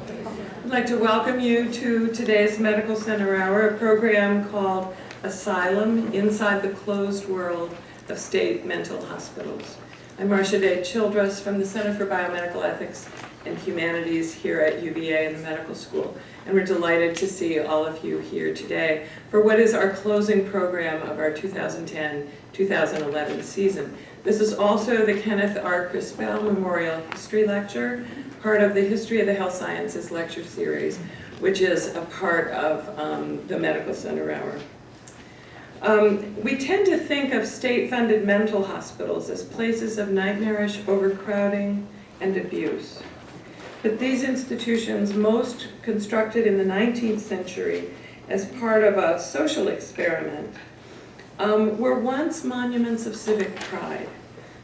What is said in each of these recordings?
I'd like to welcome you to today's Medical Center Hour, a program called Asylum, Inside the Closed World of State Mental Hospitals. I'm Marcia Day Childress from the Center for Biomedical Ethics and Humanities here at UVA in the medical school, and we're delighted to see all of you here today for what is our closing program of our 2010-2011 season. This is also the Kenneth R. Crispell Memorial History Lecture, part of the History of the Health Sciences lecture series, which is a part of the Medical Center Hour. We tend to think of state-funded mental hospitals as places of nightmarish overcrowding and abuse. But these institutions, most constructed in the 19th century as part of a social experiment, were once monuments of civic pride.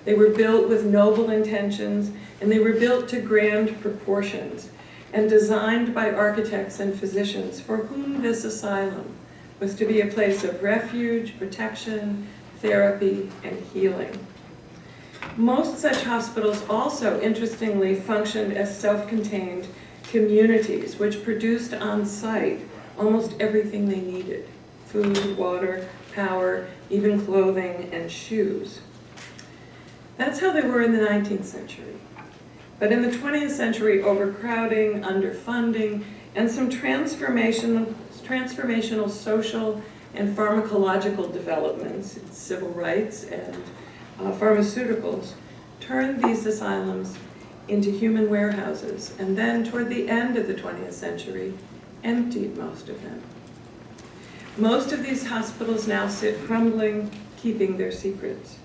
They were built with noble intentions, and they were built to grand proportions, and designed by architects and physicians for whom this asylum was to be a place of refuge, protection, therapy, and healing. Most such hospitals also, interestingly, functioned as self-contained communities, which produced on site almost everything they needed: food, water, power, even clothing and shoes. That's how they were in the 19th century. But in the 20th century, overcrowding, underfunding, and some transformational social and pharmacological developments, civil rights and pharmaceuticals, turned these asylums into human warehouses, and then toward the end of the 20th century, emptied most of them. Most of these hospitals now sit crumbling, keeping their secrets.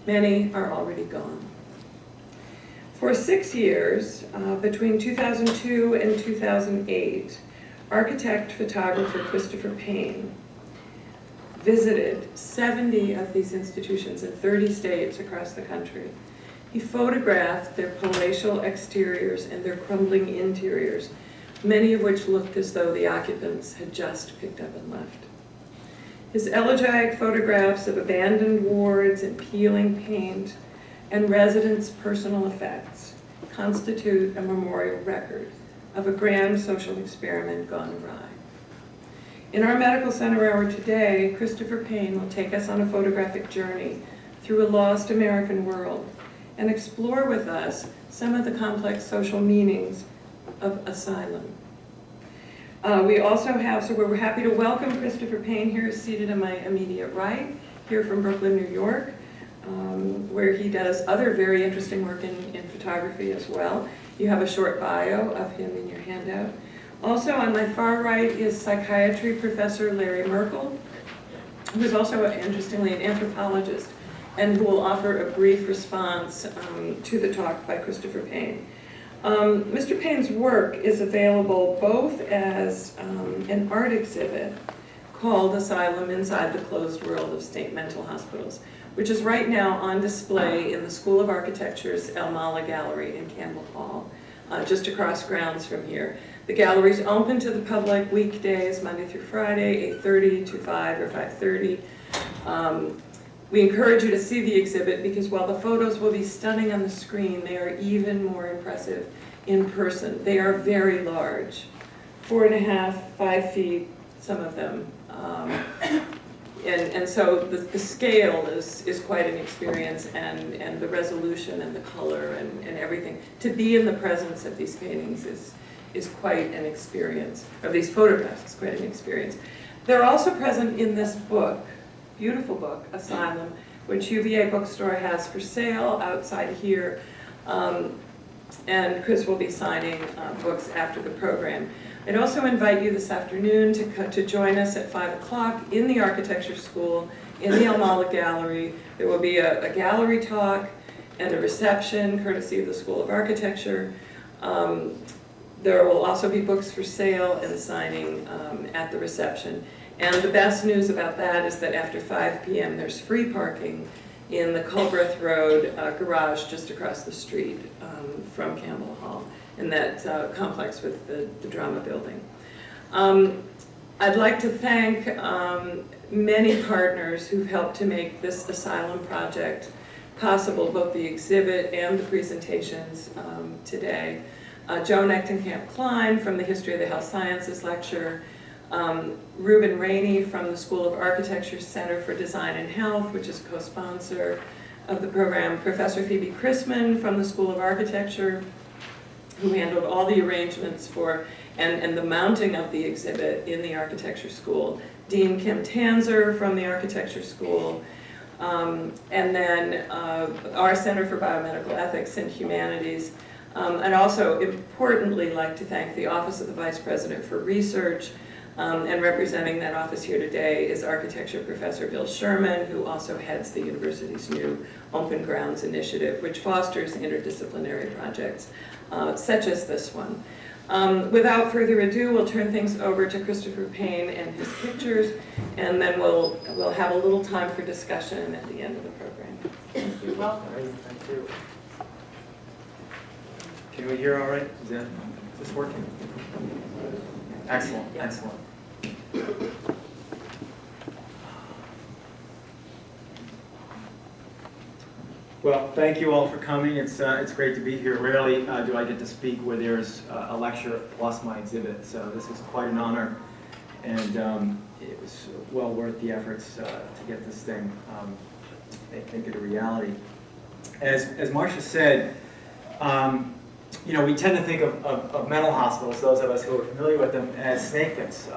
Many are already gone. For 6 years, between 2002 and 2008, architect photographer Christopher Payne visited 70 of these institutions in 30 states across the country. He photographed their palatial exteriors and their crumbling interiors, many of which looked as though the occupants had just picked up and left. His elegiac photographs of abandoned wards and peeling paint and residents' personal effects constitute a memorial record of a grand social experiment gone awry. In our Medical Center Hour today, Christopher Payne will take us on a photographic journey through a lost American world and explore with us some of the complex social meanings of asylum. We also have, so we're happy to welcome Christopher Payne here, seated on my immediate right, here from Brooklyn, New York, where he does other very interesting work in photography as well. You have a short bio of him in your handout. Also on my far right is psychiatry professor Larry Merkel, who is also, interestingly, an anthropologist, and who will offer a brief response to the talk by Christopher Payne. Mr. Payne's work is available both as an art exhibit called Asylum, Inside the Closed World of State Mental Hospitals, which is right now on display in the School of Architecture's El Mala Gallery in Campbell Hall, just across grounds from here. The gallery is open to the public weekdays, Monday through Friday, 8:30 to 5 or 5:30. We encourage you to see the exhibit because while the photos will be stunning on the screen, they are even more impressive in person. They are very large, 4.5, 5 feet, some of them. And so the scale is quite an experience, and the resolution and the color and everything. To be in the presence of these paintings is quite an experience, or these photographs is quite an experience. They're also present in this book, beautiful book, Asylum, which UVA Bookstore has for sale outside here. And Chris will be signing books after the program. I'd also invite you this afternoon to join us at 5 o'clock in the Architecture School, in the El Mala Gallery. There will be a gallery talk and a reception, courtesy of the School of Architecture. There will also be books for sale and signing at the reception. And the best news about that is that after 5 p.m. there's free parking in the Culbreth Road garage just across the street from Campbell Hall, in that complex with the drama building. I'd like to thank many partners who've helped to make this Asylum project possible, both the exhibit and the presentations today. Joe Nechtenkamp-Klein from the History of the Health Sciences lecture, Reuben Rainey from the School of Architecture Center for Design and Health, which is a co-sponsor of the program, Professor Phoebe Chrisman from the School of Architecture, who handled all the arrangements for and the mounting of the exhibit in the architecture school, Dean Kim Tanzer from the architecture school, and then our Center for Biomedical Ethics and Humanities. And also, importantly, like to thank the Office of the Vice President for Research, and representing that office here today is architecture professor Bill Sherman, who also heads the university's new Open Grounds Initiative, which fosters interdisciplinary projects such as this one. Without further ado, we'll turn things over to Christopher Payne and his pictures, and then we'll have a little time for discussion at the end of the program. You're welcome. Thank you. Can we hear all right? Is this working? Excellent, Yeah. excellent. Well, thank you all for coming. It's great to be here. Rarely do I get to speak where there's a lecture plus my exhibit, so this is quite an honor, and it was well worth the efforts to get this thing, make it a reality. As Marcia said, you know, we tend to think of mental hospitals, those of us who are familiar with them, as snake pits.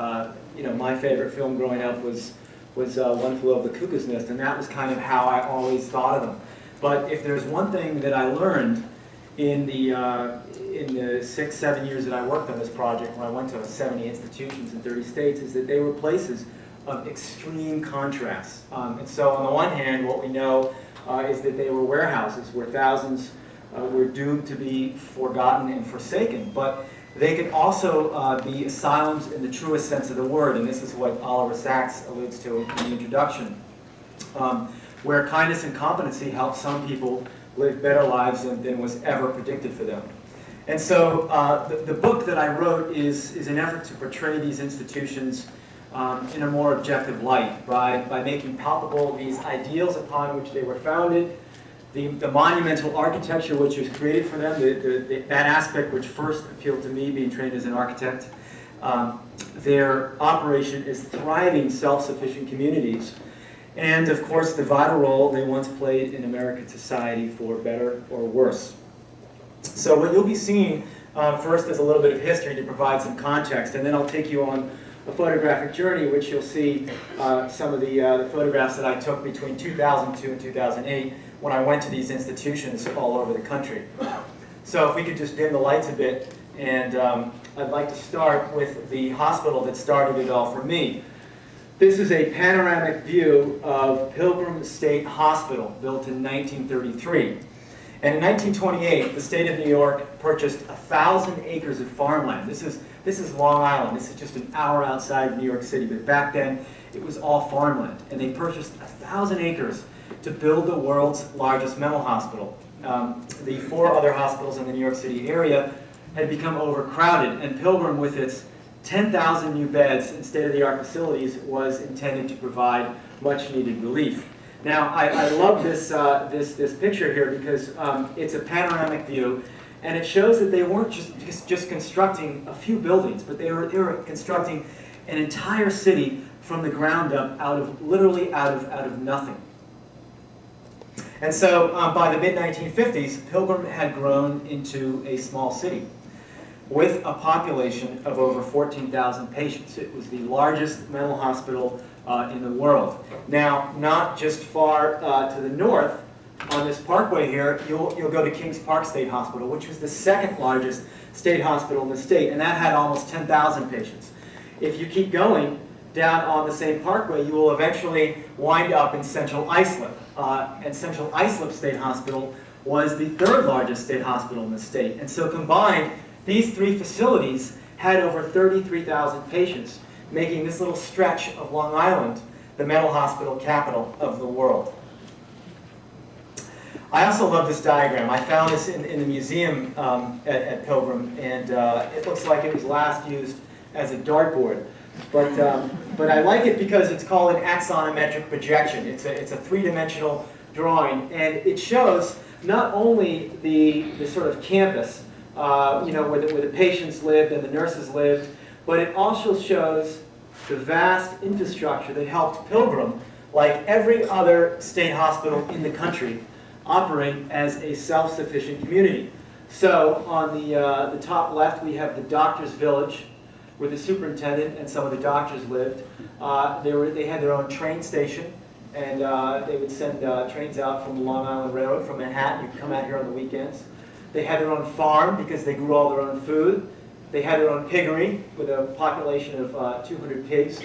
You know, my favorite film growing up was One Flew Over the Cuckoo's Nest, and that was kind of how I always thought of them. But if there's one thing that I learned in the 6-7 years that I worked on this project, when I went to 70 institutions in 30 states, is that they were places of extreme contrast. And so on the one hand, what we know is that they were warehouses where thousands were doomed to be forgotten and forsaken. But they could also be asylums in the truest sense of the word, and this is what Oliver Sacks alludes to in the introduction, where kindness and competency help some people live better lives than was ever predicted for them. And so the book that I wrote is an effort to portray these institutions in a more objective light by making palpable these ideals upon which they were founded, the monumental architecture which was created for them, that aspect which first appealed to me, being trained as an architect, their operation as thriving self-sufficient communities, and of course the vital role they once played in American society for better or worse. So what you'll be seeing first is a little bit of history to provide some context, and then I'll take you on a photographic journey, which you'll see some of the photographs that I took between 2002 and 2008 when I went to these institutions all over the country. So if we could just dim the lights a bit, and I'd like to start with the hospital that started it all for me. This is a panoramic view of Pilgrim State Hospital, built in 1933. And in 1928, the state of New York purchased 1,000 acres of farmland. This is Long Island. This is just an hour outside of New York City. But back then, it was all farmland. And they purchased 1,000 acres to build the world's largest mental hospital. The 4 other hospitals in the New York City area had become overcrowded, and Pilgrim, with its 10,000 new beds and state-of-the-art facilities, was intended to provide much-needed relief. Now, I love this picture here because it's a panoramic view, and it shows that they weren't just constructing a few buildings, but they were constructing an entire city from the ground up, literally out of nothing. And so by the mid-1950s, Pilgrim had grown into a small city with a population of over 14,000 patients. It was the largest mental hospital in the world. Now, not just far to the north, on this parkway here, you'll go to Kings Park State Hospital, which was the second largest state hospital in the state, and that had almost 10,000 patients. If you keep going down on the same parkway, you will eventually wind up in Central Islip. And Central Islip State Hospital was the 3rd largest state hospital in the state. And so combined, these 3 facilities had over 33,000 patients, making this little stretch of Long Island the mental hospital capital of the world. I also love this diagram. I found this in the museum at Pilgrim, and it looks like it was last used as a dartboard. But I like it because it's called an axonometric projection. It's a 3-dimensional drawing, and it shows not only the sort of campus, where the patients lived and the nurses lived, but it also shows the vast infrastructure that helped Pilgrim, like every other state hospital in the country, operate as a self-sufficient community. So on the top left, we have the doctor's village, where the superintendent and some of the doctors lived. They had their own train station, and they would send trains out from the Long Island Railroad, from Manhattan. You could come out here on the weekends. They had their own farm because they grew all their own food. They had their own piggery with a population of 200 pigs.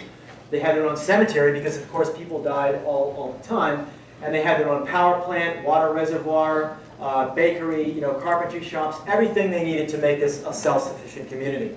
They had their own cemetery because, of course, people died all the time. And they had their own power plant, water reservoir, bakery, carpentry shops, everything they needed to make this a self-sufficient community.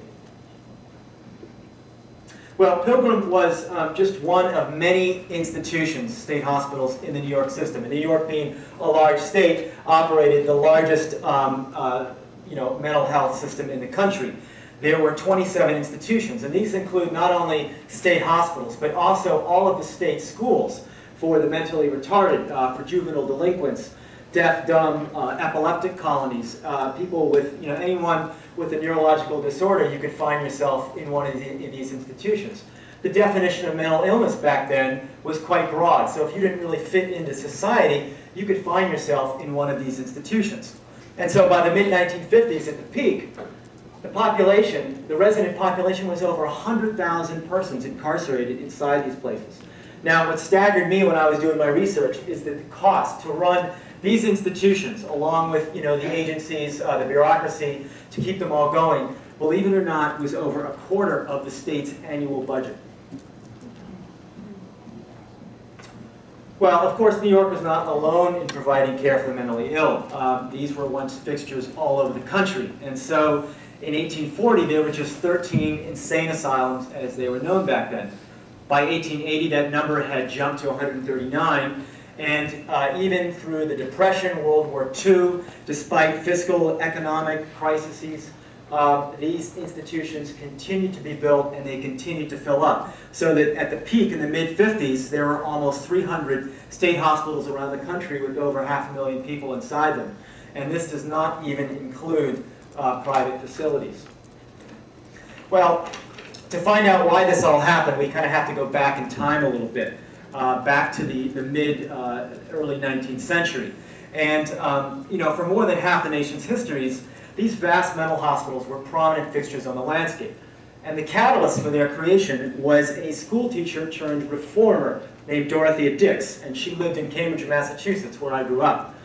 Well, Pilgrim was just one of many institutions, state hospitals, in the New York system. And New York, being a large state, operated the largest mental health system in the country. There were 27 institutions, and these include not only state hospitals, but also all of the state schools for the mentally retarded, for juvenile delinquents, deaf, dumb, epileptic colonies, people with, anyone with a neurological disorder, you could find yourself in one of these institutions. The definition of mental illness back then was quite broad, so if you didn't really fit into society, you could find yourself in one of these institutions. And so by the mid-1950s, at the peak, the resident population was over 100,000 persons incarcerated inside these places. Now, what staggered me when I was doing my research is that the cost to run these institutions, along with the agencies, the bureaucracy, to keep them all going, believe it or not, was over a quarter of the state's annual budget. Well, of course, New York was not alone in providing care for the mentally ill. These were once fixtures all over the country. And so in 1840, there were just 13 insane asylums as they were known back then. By 1880, that number had jumped to 139. And even through the Depression, World War II, despite fiscal, economic crises, these institutions continued to be built and they continued to fill up. So that at the peak in the mid-50s, there were almost 300 state hospitals around the country with over 500,000 people inside them. And this does not even include private facilities. Well, to find out why this all happened, we kind of have to go back in time a little bit, back to the early 19th century. And for more than half the nation's histories, these vast mental hospitals were prominent fixtures on the landscape. And the catalyst for their creation was a school teacher turned reformer named Dorothea Dix, and she lived in Cambridge, Massachusetts, where I grew up.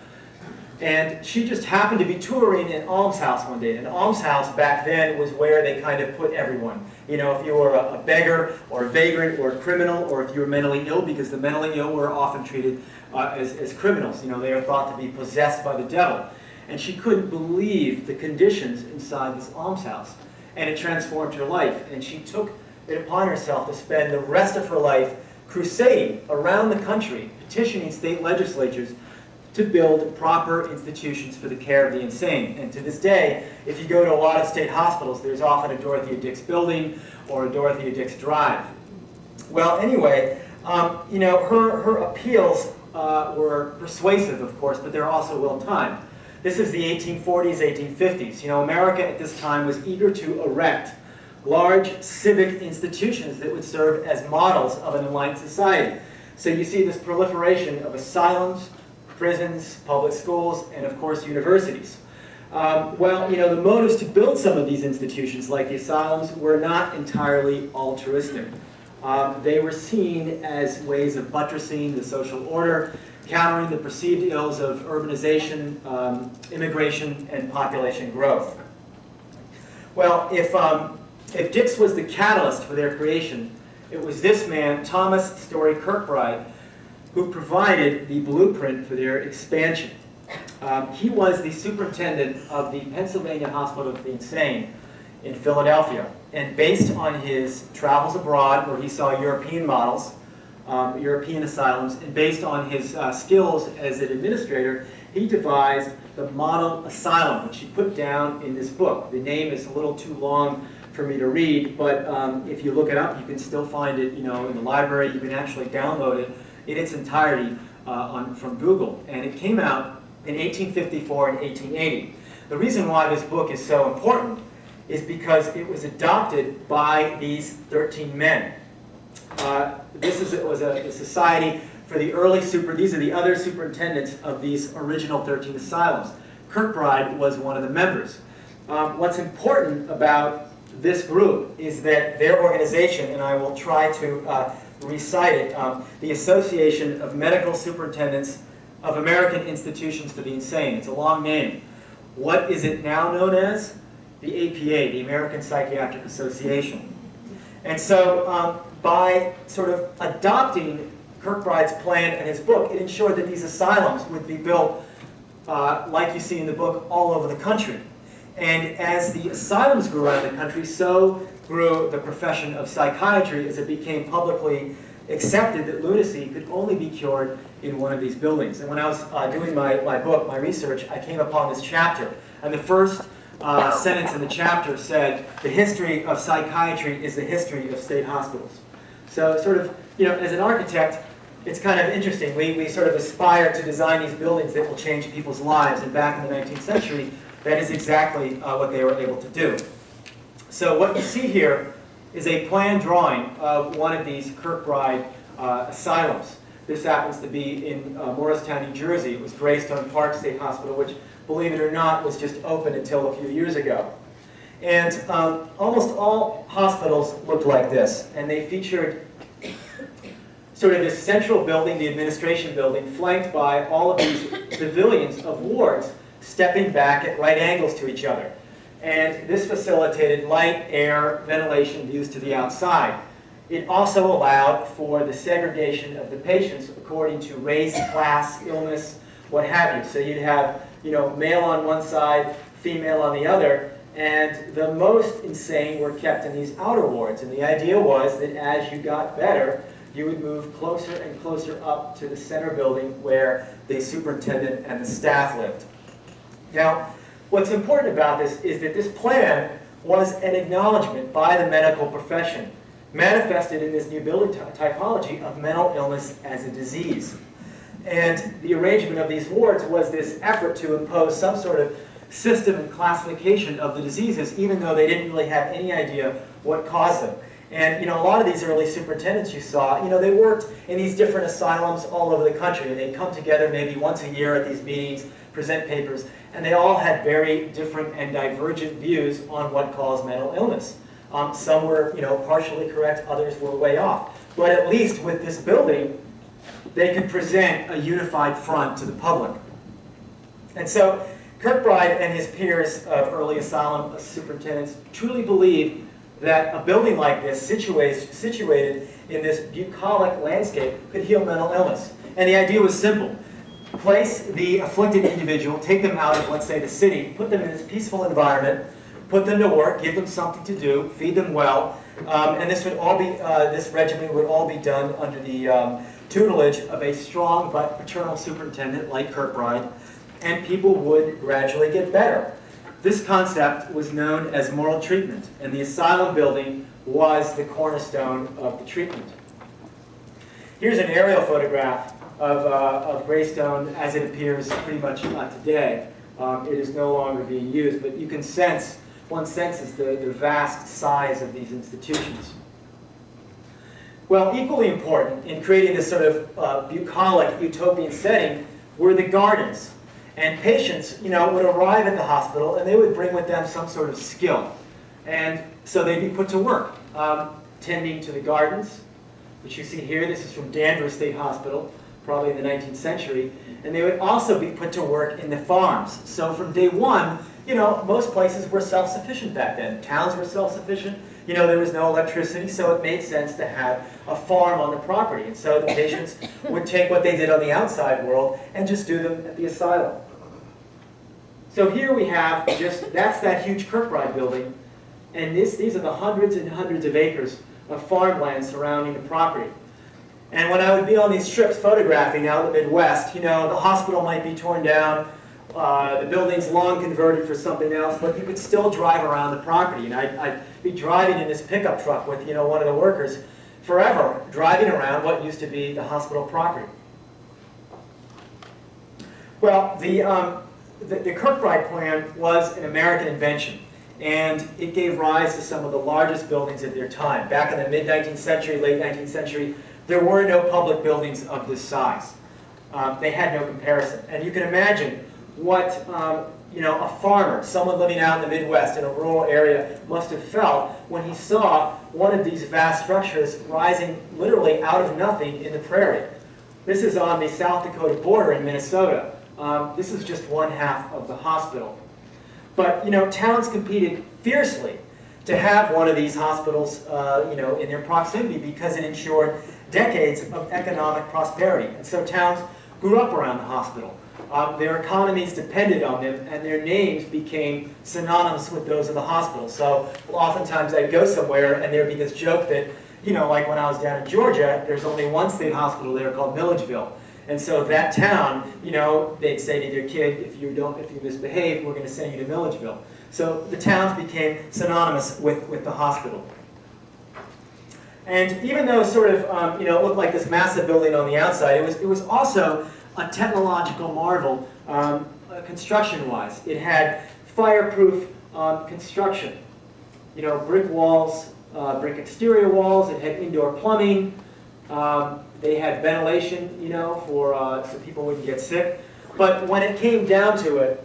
And she just happened to be touring an almshouse one day. An almshouse back then was where they kind of put everyone. If you were a beggar or a vagrant or a criminal, or if you were mentally ill, because the mentally ill were often treated as criminals. They were thought to be possessed by the devil. And she couldn't believe the conditions inside this almshouse. And it transformed her life. And she took it upon herself to spend the rest of her life crusading around the country, petitioning state legislatures to build proper institutions for the care of the insane. And to this day, if you go to a lot of state hospitals, there's often a Dorothea Dix building or a Dorothea Dix drive. Well, anyway, her appeals were persuasive, of course, but they're also well-timed. This is the 1840s, 1850s. America at this time was eager to erect large civic institutions that would serve as models of an enlightened society. So you see this proliferation of asylums, prisons, public schools, and of course universities. The motives to build some of these institutions, like the asylums, were not entirely altruistic. They were seen as ways of buttressing the social order, countering the perceived ills of urbanization, immigration, and population growth. Well, if Dix was the catalyst for their creation, it was this man, Thomas Story Kirkbride, who provided the blueprint for their expansion. He was the superintendent of the Pennsylvania Hospital for the Insane in Philadelphia. And based on his travels abroad, where he saw European models, European asylums, and based on his skills as an administrator, he devised the model asylum, which he put down in this book. The name is a little too long for me to read, but if you look it up, you can still find it in the library. You can actually download it in its entirety from Google. And it came out in 1854 and 1880. The reason why this book is so important is because it was adopted by these 13 men. It was a society for the these are the other superintendents of these original 13 asylums. Kirkbride was one of the members. What's important about this group is that their organization, and I will try to recite it, the Association of Medical Superintendents of American Institutions for the Insane. It's a long name. What is it now known as? The APA, the American Psychiatric Association. And so by sort of adopting Kirkbride's plan and his book, it ensured that these asylums would be built, like you see in the book, all over the country. And as the asylums grew around the country, so grew the profession of psychiatry as it became publicly accepted that lunacy could only be cured in one of these buildings. And when I was doing my book, my research, I came upon this chapter. And the first sentence in the chapter said, "The history of psychiatry is the history of state hospitals." So sort of, as an architect, it's kind of interesting. We sort of aspire to design these buildings that will change people's lives. And back in the 19th century, that is exactly what they were able to do. So what you see here is a plan drawing of one of these Kirkbride asylums. This happens to be in Morristown, New Jersey. It was Graystone Park State Hospital, which, believe it or not, was just opened until a few years ago. And almost all hospitals looked like this, and they featured sort of this central building, the administration building, flanked by all of these pavilions of wards stepping back at right angles to each other. And this facilitated light, air, ventilation views to the outside. It also allowed for the segregation of the patients according to race, class, illness, what have you. So you'd have, male on one side, female on the other, and the most insane were kept in these outer wards. And the idea was that as you got better, you would move closer and closer up to the center building where the superintendent and the staff lived. Now, what's important about this is that this plan was an acknowledgement by the medical profession, manifested in this new building typology of mental illness as a disease. And the arrangement of these wards was this effort to impose some sort of system and classification of the diseases, even though they didn't really have any idea what caused them. And a lot of these early superintendents you saw, they worked in these different asylums all over the country, and they'd come together maybe once a year at these meetings, present papers, and they all had very different and divergent views on what caused mental illness. Some were, partially correct, others were way off. But at least with this building, they could present a unified front to the public. And so Kirkbride and his peers of early asylum superintendents truly believed that a building like this, situated in this bucolic landscape, could heal mental illness. And the idea was simple. Place the afflicted individual, take them out of, let's say, the city, put them in this peaceful environment, put them to work, give them something to do, feed them well, and this would all be, this regimen would all be done under the tutelage of a strong but paternal superintendent like Kirkbride, and people would gradually get better. This concept was known as moral treatment, and the asylum building was the cornerstone of the treatment. Here's an aerial photograph of Graystone as it appears pretty much today. It is no longer being used, but you can sense, one senses the vast size of these institutions. Well, equally important in creating this sort of bucolic utopian setting were the gardens. And patients, would arrive at the hospital and they would bring with them some sort of skill. And so they'd be put to work, tending to the gardens, which you see here. This is from Danvers State Hospital, probably in the 19th century. And they would also be put to work in the farms. So from day one, most places were self-sufficient back then. Towns were self-sufficient. There was no electricity, so it made sense to have a farm on the property. And so the patients would take what they did on the outside world and just do them at the asylum. So here we have that's that huge Kirkbride building. And these are the hundreds and hundreds of acres of farmland surrounding the property. And when I would be on these trips photographing out in the Midwest, the hospital might be torn down, the building's long converted for something else, but you could still drive around the property. And I'd be driving in this pickup truck with, one of the workers forever, driving around what used to be the hospital property. Well, the Kirkbride plan was an American invention, and it gave rise to some of the largest buildings of their time. Back in the mid-19th century, late 19th century, there were no public buildings of this size. They had no comparison. And you can imagine what a farmer, someone living out in the Midwest in a rural area, must have felt when he saw one of these vast structures rising literally out of nothing in the prairie. This is on the South Dakota border in Minnesota. This is just one half of the hospital. But towns competed fiercely to have one of these hospitals in their proximity because it ensured decades of economic prosperity. And so towns grew up around the hospital. Their economies depended on them, and their names became synonymous with those of the hospital. So oftentimes I'd go somewhere, and there'd be this joke that, like when I was down in Georgia, there's only one state hospital there called Milledgeville. And so that town, they'd say to their kid, if you misbehave, we're going to send you to Milledgeville. So the towns became synonymous with the hospital. And even though it it looked like this massive building on the outside, it was also a technological marvel construction-wise. It had fireproof construction, brick walls, brick exterior walls. It had indoor plumbing. They had ventilation, so people wouldn't get sick. But when it came down to it,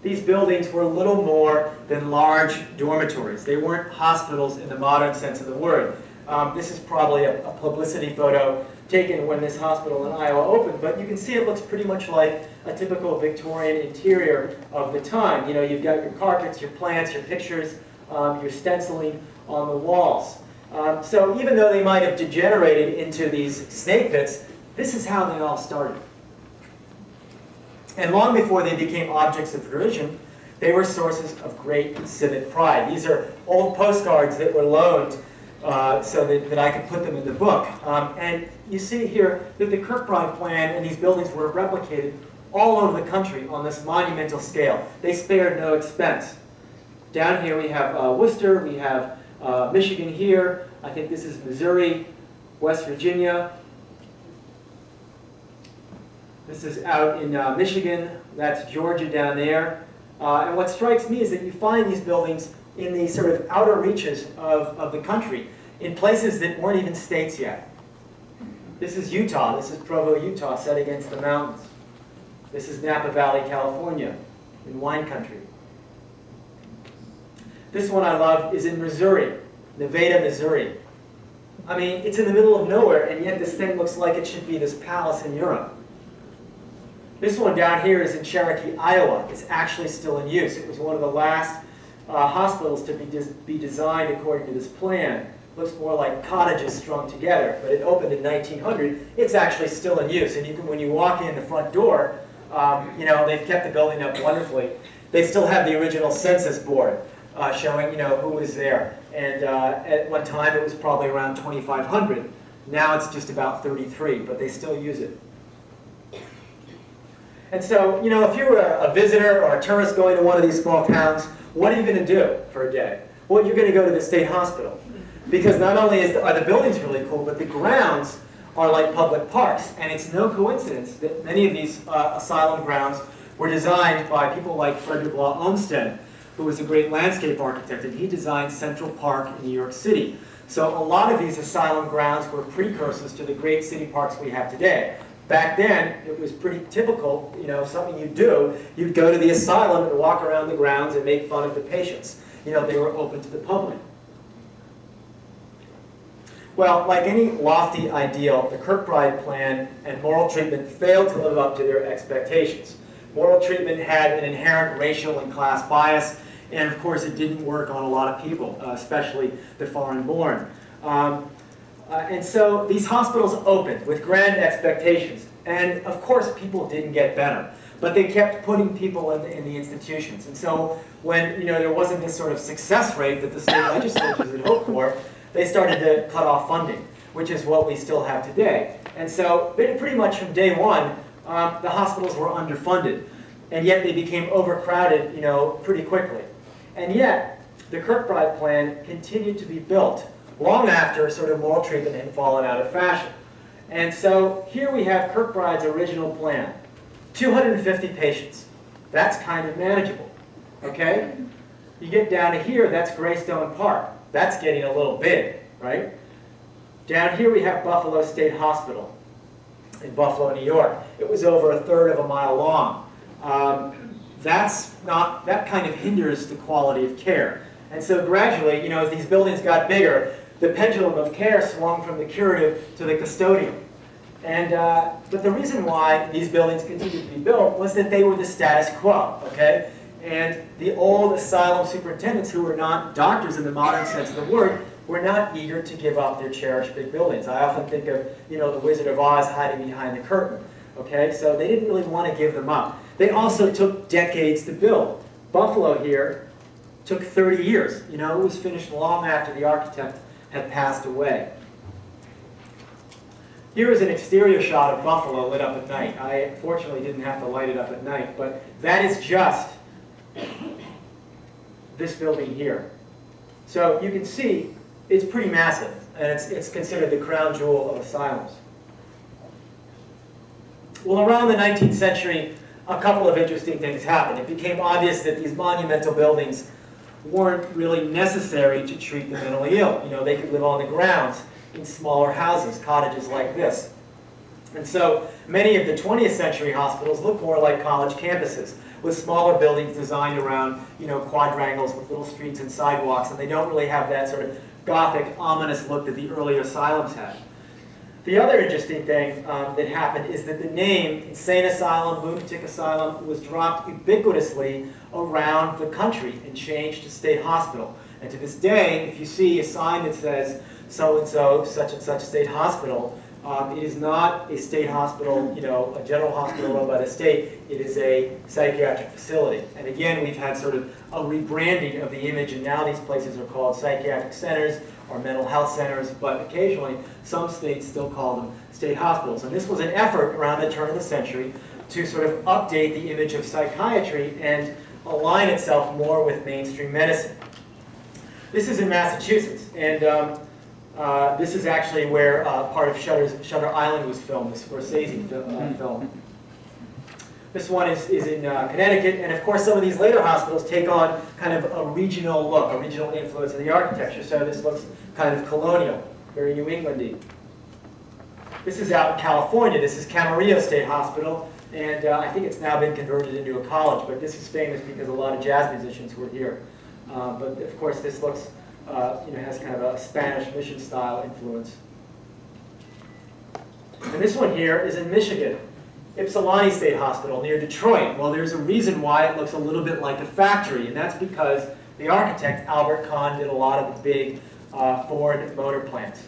these buildings were little more than large dormitories. They weren't hospitals in the modern sense of the word. This is probably a publicity photo taken when this hospital in Iowa opened, but you can see it looks pretty much like a typical Victorian interior of the time. You've got your carpets, your plants, your pictures, your stenciling on the walls. So even though they might have degenerated into these snake pits, this is how they all started. And long before they became objects of derision, they were sources of great civic pride. These are old postcards that were loaned so that I could put them in the book. And you see here that the Kirkbride plan and these buildings were replicated all over the country on this monumental scale. They spared no expense. Down here we have Worcester, we have Michigan here, I think this is Missouri, West Virginia. This is out in Michigan, that's Georgia down there. And what strikes me is that you find these buildings in the sort of outer reaches of the country, in places that weren't even states yet. This is Utah, this is Provo, Utah, set against the mountains. This is Napa Valley, California, in wine country. This one I love is in Missouri, Nevada, Missouri. I mean, it's in the middle of nowhere, and yet this thing looks like it should be this palace in Europe. This one down here is in Cherokee, Iowa. It's actually still in use. It was one of the last hospitals to be designed according to this plan. Looks more like cottages strung together, but it opened in 1900. It's actually still in use, and when you walk in the front door, they've kept the building up wonderfully. They still have the original census board showing, who was there. And at one time, it was probably around 2,500. Now it's just about 33, but they still use it. And so, if you were a visitor or a tourist going to one of these small towns, what are you going to do for a day? Well, you're going to go to the state hospital. Because not only are the buildings really cool, but the grounds are like public parks. And it's no coincidence that many of these asylum grounds were designed by people like Frederick Law Olmsted, who was a great landscape architect, and he designed Central Park in New York City. So a lot of these asylum grounds were precursors to the great city parks we have today. Back then, it was pretty typical, something you'd do. You'd go to the asylum and walk around the grounds and make fun of the patients. They were open to the public. Well, like any lofty ideal, the Kirkbride plan and moral treatment failed to live up to their expectations. Moral treatment had an inherent racial and class bias, and of course it didn't work on a lot of people, especially the foreign-born. And so these hospitals opened with grand expectations, and of course people didn't get better, but they kept putting people in the institutions. And so when there wasn't this sort of success rate that the state legislatures had hoped for, they started to cut off funding, which is what we still have today. And so pretty much from day one, the hospitals were underfunded, and yet they became overcrowded pretty quickly. And yet the Kirkbride plan continued to be built long after sort of moral treatment had fallen out of fashion. And so here we have Kirkbride's original plan. 250 patients, That's kind of manageable, okay? You get down to here, that's Graystone Park. That's getting a little big, right? Down here we have Buffalo State Hospital in Buffalo, New York. It was over 1/3 of a mile long. That kind of hinders the quality of care. And so gradually, you know, as these buildings got bigger, the pendulum of care swung from the curative to the custodial. And, but the reason why these buildings continued to be built was that they were the status quo, okay? And the old asylum superintendents, who were not doctors in the modern sense of the word, were not eager to give up their cherished big buildings. I often think of, you know, the Wizard of Oz hiding behind the curtain, okay? So they didn't really want to give them up. They also took decades to build. Buffalo here took 30 years. You know, it was finished long after the architect had passed away. Here is an exterior shot of Buffalo lit up at night. I fortunately didn't have to light it up at night, but that is just this building here. So you can see it's pretty massive, and it's considered the crown jewel of asylums. Well, around the 19th century, a couple of interesting things happened. It became obvious that these monumental buildings weren't really necessary to treat the mentally ill. You know, they could live on the grounds in smaller houses, cottages like this. And so many of the 20th century hospitals look more like college campuses, with smaller buildings designed around, you know, quadrangles with little streets and sidewalks, and they don't really have that sort of Gothic, ominous look that the earlier asylums had. The other interesting thing that happened is that the name Insane Asylum, Lunatic Asylum was dropped ubiquitously around the country and changed to State Hospital. And to this day, if you see a sign that says so-and-so, such and such state hospital, it is not a state hospital, you know, a general hospital run by the state. It is a psychiatric facility. And again, we've had sort of a rebranding of the image, and now these places are called psychiatric centers or mental health centers, but occasionally some states still call them state hospitals. And this was an effort around the turn of the century to sort of update the image of psychiatry and align itself more with mainstream medicine. This is in Massachusetts, and this is actually where part of Shutter Island was filmed, the Scorsese film. This one is in Connecticut, and of course some of these later hospitals take on kind of a regional look, a regional influence in the architecture. So this looks kind of colonial, very New Englandy. This is out in California. This is Camarillo State Hospital, and I think it's now been converted into a college, but this is famous because a lot of jazz musicians were here. But of course this looks, you know, has kind of a Spanish mission style influence. And this one here is in Michigan. Ypsilanti State Hospital near Detroit. Well, there's a reason why it looks a little bit like a factory, and that's because the architect, Albert Kahn, did a lot of the big Ford motor plants.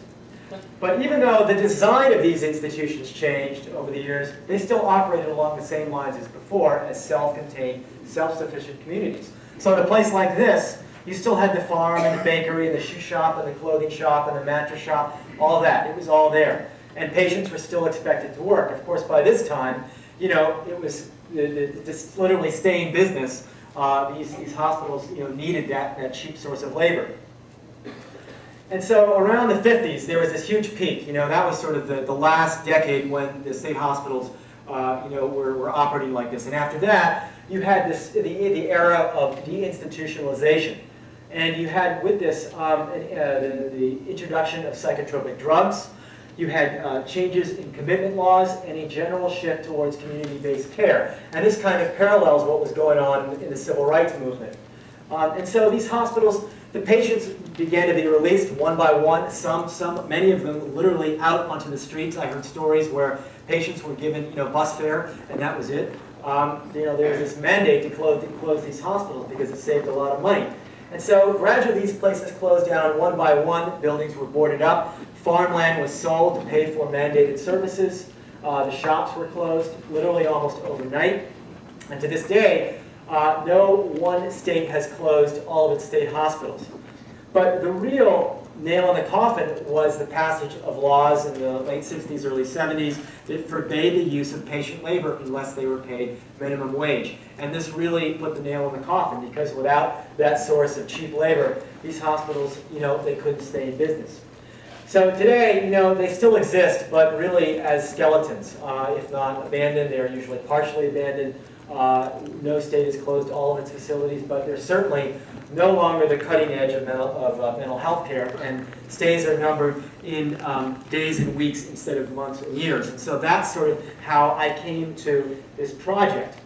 But even though the design of these institutions changed over the years, they still operated along the same lines as before, as self-contained, self-sufficient communities. So in a place like this, you still had the farm and the bakery and the shoe shop and the clothing shop and the mattress shop, all that. It was all there. And patients were still expected to work. Of course, by this time, you know, it was to literally stay in business. These hospitals, you know, needed that cheap source of labor. And so around the 50s, there was this huge peak. You know, that was sort of the last decade when the state hospitals, you know, were operating like this. And after that, you had the era of deinstitutionalization. And you had with this the introduction of psychotropic drugs. You had changes in commitment laws and a general shift towards community-based care. And this kind of parallels what was going on in the civil rights movement. And so these hospitals, the patients began to be released one by one, many of them literally out onto the streets. I heard stories where patients were given, you know, bus fare, and that was it. You know, there was this mandate to close these hospitals because it saved a lot of money. And so gradually these places closed down one by one. Buildings were boarded up. Farmland was sold to pay for mandated services. The shops were closed literally almost overnight. And to this day, no one state has closed all of its state hospitals. But the real nail in the coffin was the passage of laws in the late 60s, early 70s that forbade the use of patient labor unless they were paid minimum wage. And this really put the nail in the coffin, because without that source of cheap labor, these hospitals, you know, they couldn't stay in business. So today, you know, they still exist, but really as skeletons. If not abandoned, they are usually partially abandoned. No state has closed all of its facilities, but they're certainly no longer the cutting edge of mental health care, and stays are numbered in days and weeks instead of months or years. And so that's sort of how I came to this project.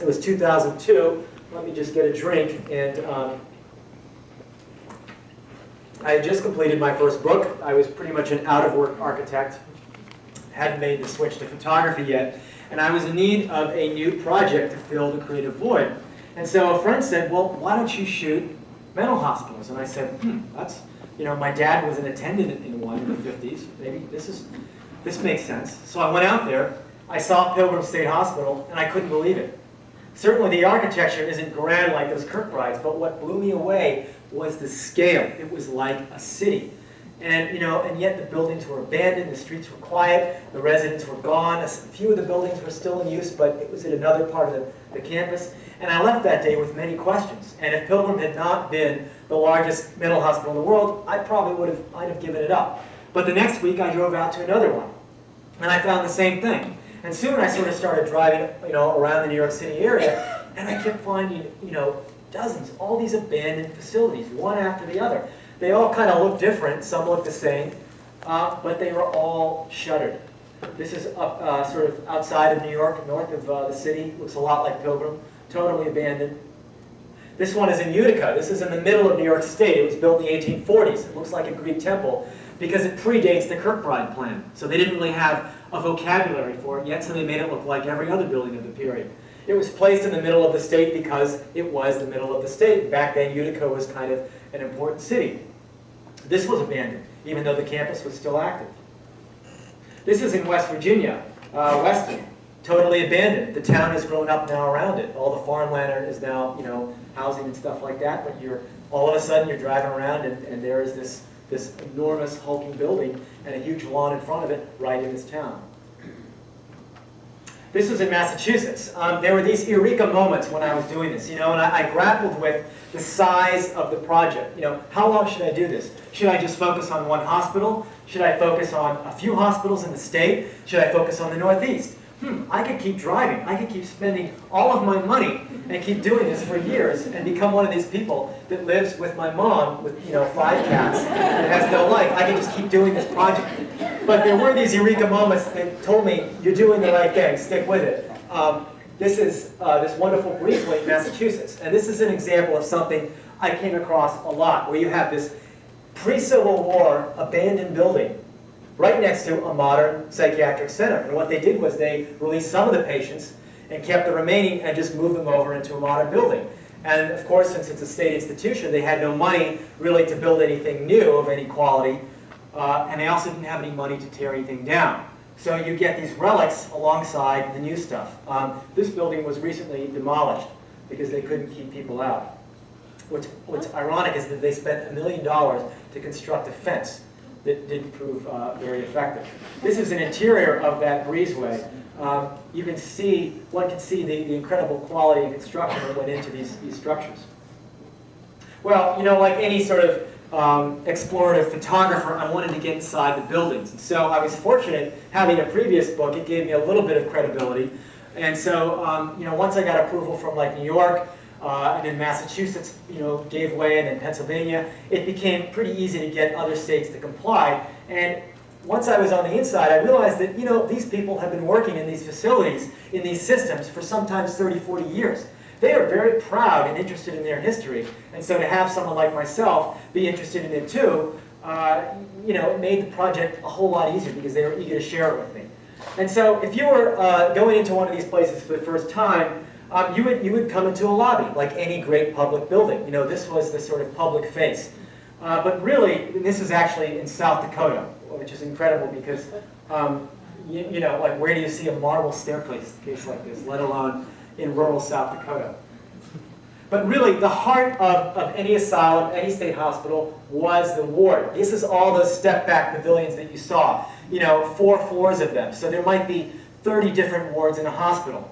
It was 2002. Let me just get a drink. And I had just completed my first book. I was pretty much an out-of-work architect. Hadn't made the switch to photography yet. And I was in need of a new project to fill the creative void. And so a friend said, well, why don't you shoot mental hospitals? And I said, that's, my dad was an attendant in one in the 50s. Maybe this makes sense. So I went out there. I saw Pilgrim State Hospital, and I couldn't believe it. Certainly the architecture isn't grand like those Kirkbrides, but what blew me away was the scale. It was like a city. And, and yet the buildings were abandoned, the streets were quiet, the residents were gone. A few of the buildings were still in use, but it was at another part of the campus. And I left that day with many questions. And if Pilgrim had not been the largest mental hospital in the world, I'd have given it up. But the next week I drove out to another one, and I found the same thing. And soon I sort of started driving, around the New York City area, and I kept finding, dozens, all these abandoned facilities, one after the other. They all kind of look different. Some look the same, but they were all shuttered. This is up, sort of outside of New York, north of the city. Looks a lot like Pilgrim, totally abandoned. This one is in Utica. This is in the middle of New York State. It was built in the 1840s. It looks like a Greek temple because it predates the Kirkbride plan. So they didn't really have a vocabulary for it yet, so they made it look like every other building of the period. It was placed in the middle of the state because it was the middle of the state. Back then, Utica was kind of an important city. This was abandoned, even though the campus was still active. This is in West Virginia, Weston, totally abandoned. The town has grown up now around it. All the farmland is now, housing and stuff like that, but all of a sudden you're driving around and there is this enormous hulking building and a huge lawn in front of it right in this town. This was in Massachusetts. There were these eureka moments when I was doing this, and I grappled with the size of the project. How long should I do this? Should I just focus on one hospital? Should I focus on a few hospitals in the state? Should I focus on the Northeast? I could keep driving. I could keep spending all of my money and keep doing this for years and become one of these people that lives with my mom with 5 cats and has no life. I could just keep doing this project. But there were these eureka moments that told me, you're doing the right thing, stick with it. This is this wonderful breezeway in Massachusetts. And this is an example of something I came across a lot, where you have this pre-Civil War abandoned building right next to a modern psychiatric center. And what they did was they released some of the patients and kept the remaining and just moved them over into a modern building. And of course, since it's a state institution, they had no money really to build anything new of any quality. And they also didn't have any money to tear anything down. So you get these relics alongside the new stuff. This building was recently demolished because they couldn't keep people out. What's ironic is that they spent $1 million to construct a fence that didn't prove very effective. This is an interior of that breezeway. One can see the incredible quality and construction that went into these structures. Well, like any sort of explorative photographer, I wanted to get inside the buildings. And so I was fortunate having a previous book. It gave me a little bit of credibility. And so, once I got approval from New York, and then Massachusetts, gave way, and then Pennsylvania, it became pretty easy to get other states to comply. And once I was on the inside, I realized that, these people have been working in these facilities, in these systems, for sometimes 30, 40 years. They are very proud and interested in their history. And so to have someone like myself be interested in it too, it made the project a whole lot easier because they were eager to share it with me. And so if you were going into one of these places for the first time, you would come into a lobby, like any great public building. This was the sort of public face. But really, this is actually in South Dakota, which is incredible because, where do you see a marble staircase like this, let alone in rural South Dakota? But really, the heart of any asylum, any state hospital, was the ward. This is all those step-back pavilions that you saw, 4 floors of them. So there might be 30 different wards in a hospital.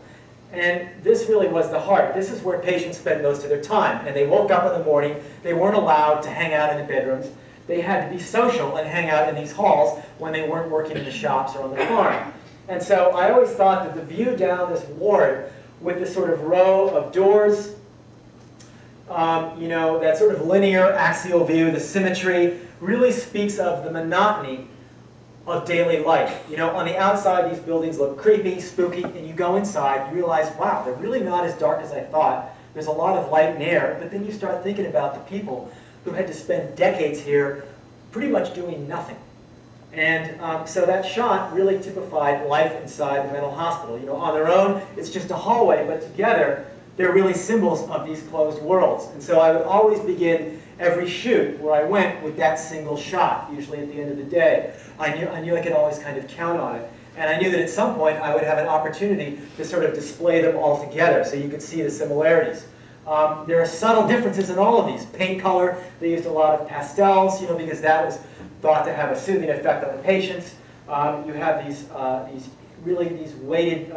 And this really was the heart. This is where patients spent most of their time. And they woke up in the morning. They weren't allowed to hang out in the bedrooms. They had to be social and hang out in these halls when they weren't working in the shops or on the farm. And so I always thought that the view down this ward with this sort of row of doors. That sort of linear axial view, the symmetry, really speaks of the monotony of daily life. On the outside, these buildings look creepy, spooky, and you go inside, you realize, wow, they're really not as dark as I thought. There's a lot of light and air, but then you start thinking about the people who had to spend decades here pretty much doing nothing. And so that shot really typified life inside the mental hospital. On their own, it's just a hallway, but together, they're really symbols of these closed worlds. And so I would always begin every shoot where I went with that single shot, usually at the end of the day. I knew I could always kind of count on it. And I knew that at some point I would have an opportunity to sort of display them all together so you could see the similarities. There are subtle differences in all of these. Paint color, they used a lot of pastels, because that was thought to have a soothing effect on the patients. You have these weighted,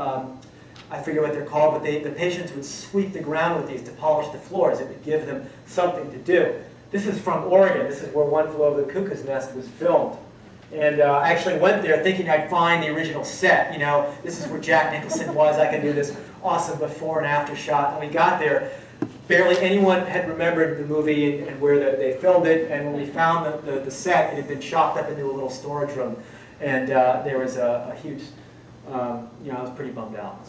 I forget what they're called, but the patients would sweep the ground with these to polish the floors. It would give them something to do. This is from Oregon. This is where One Flew Over the Cuckoo's Nest was filmed. And I actually went there thinking I'd find the original set. This is where Jack Nicholson was. I could do this awesome before and after shot. And we got there. Barely anyone had remembered the movie and where they filmed it. And when we found the set, it had been chopped up into a little storage room. And there was a huge, I was pretty bummed out.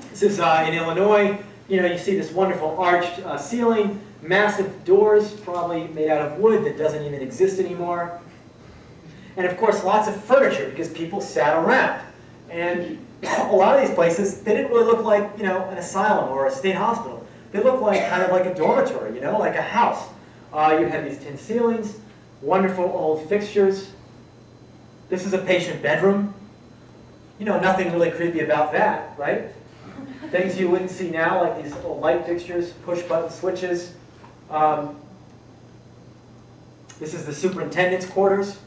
This is in Illinois. You see this wonderful arched ceiling, massive doors, probably made out of wood that doesn't even exist anymore. And of course, lots of furniture because people sat around. And a lot of these places, they didn't really look like, an asylum or a state hospital. They looked like kind of like a dormitory, like a house. You had these tin ceilings, wonderful old fixtures. This is a patient bedroom. Nothing really creepy about that, right? Things you wouldn't see now, like these little light fixtures, push-button switches. This is the superintendent's quarters.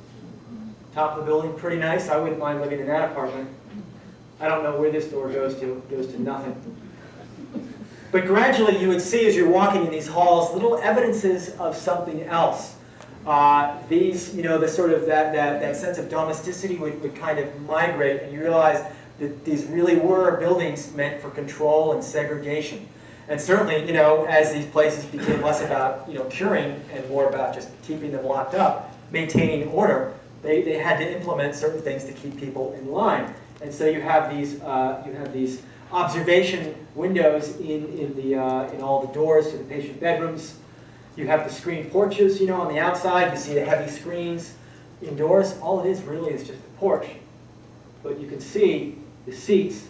Top of the building, pretty nice. I wouldn't mind living in that apartment. I don't know where this door goes to. It goes to nothing. But gradually, you would see as you're walking in these halls, little evidences of something else. These, the sort of that sense of domesticity would kind of migrate, and you realize that these really were buildings meant for control and segregation. And certainly, as these places became less about, curing and more about just keeping them locked up, maintaining order, they had to implement certain things to keep people in line. And so you have these observation windows in all the doors to the patient bedrooms. You have the screened porches, on the outside. You see the heavy screens. Indoors, all it is really is just a porch. But you can see the seats,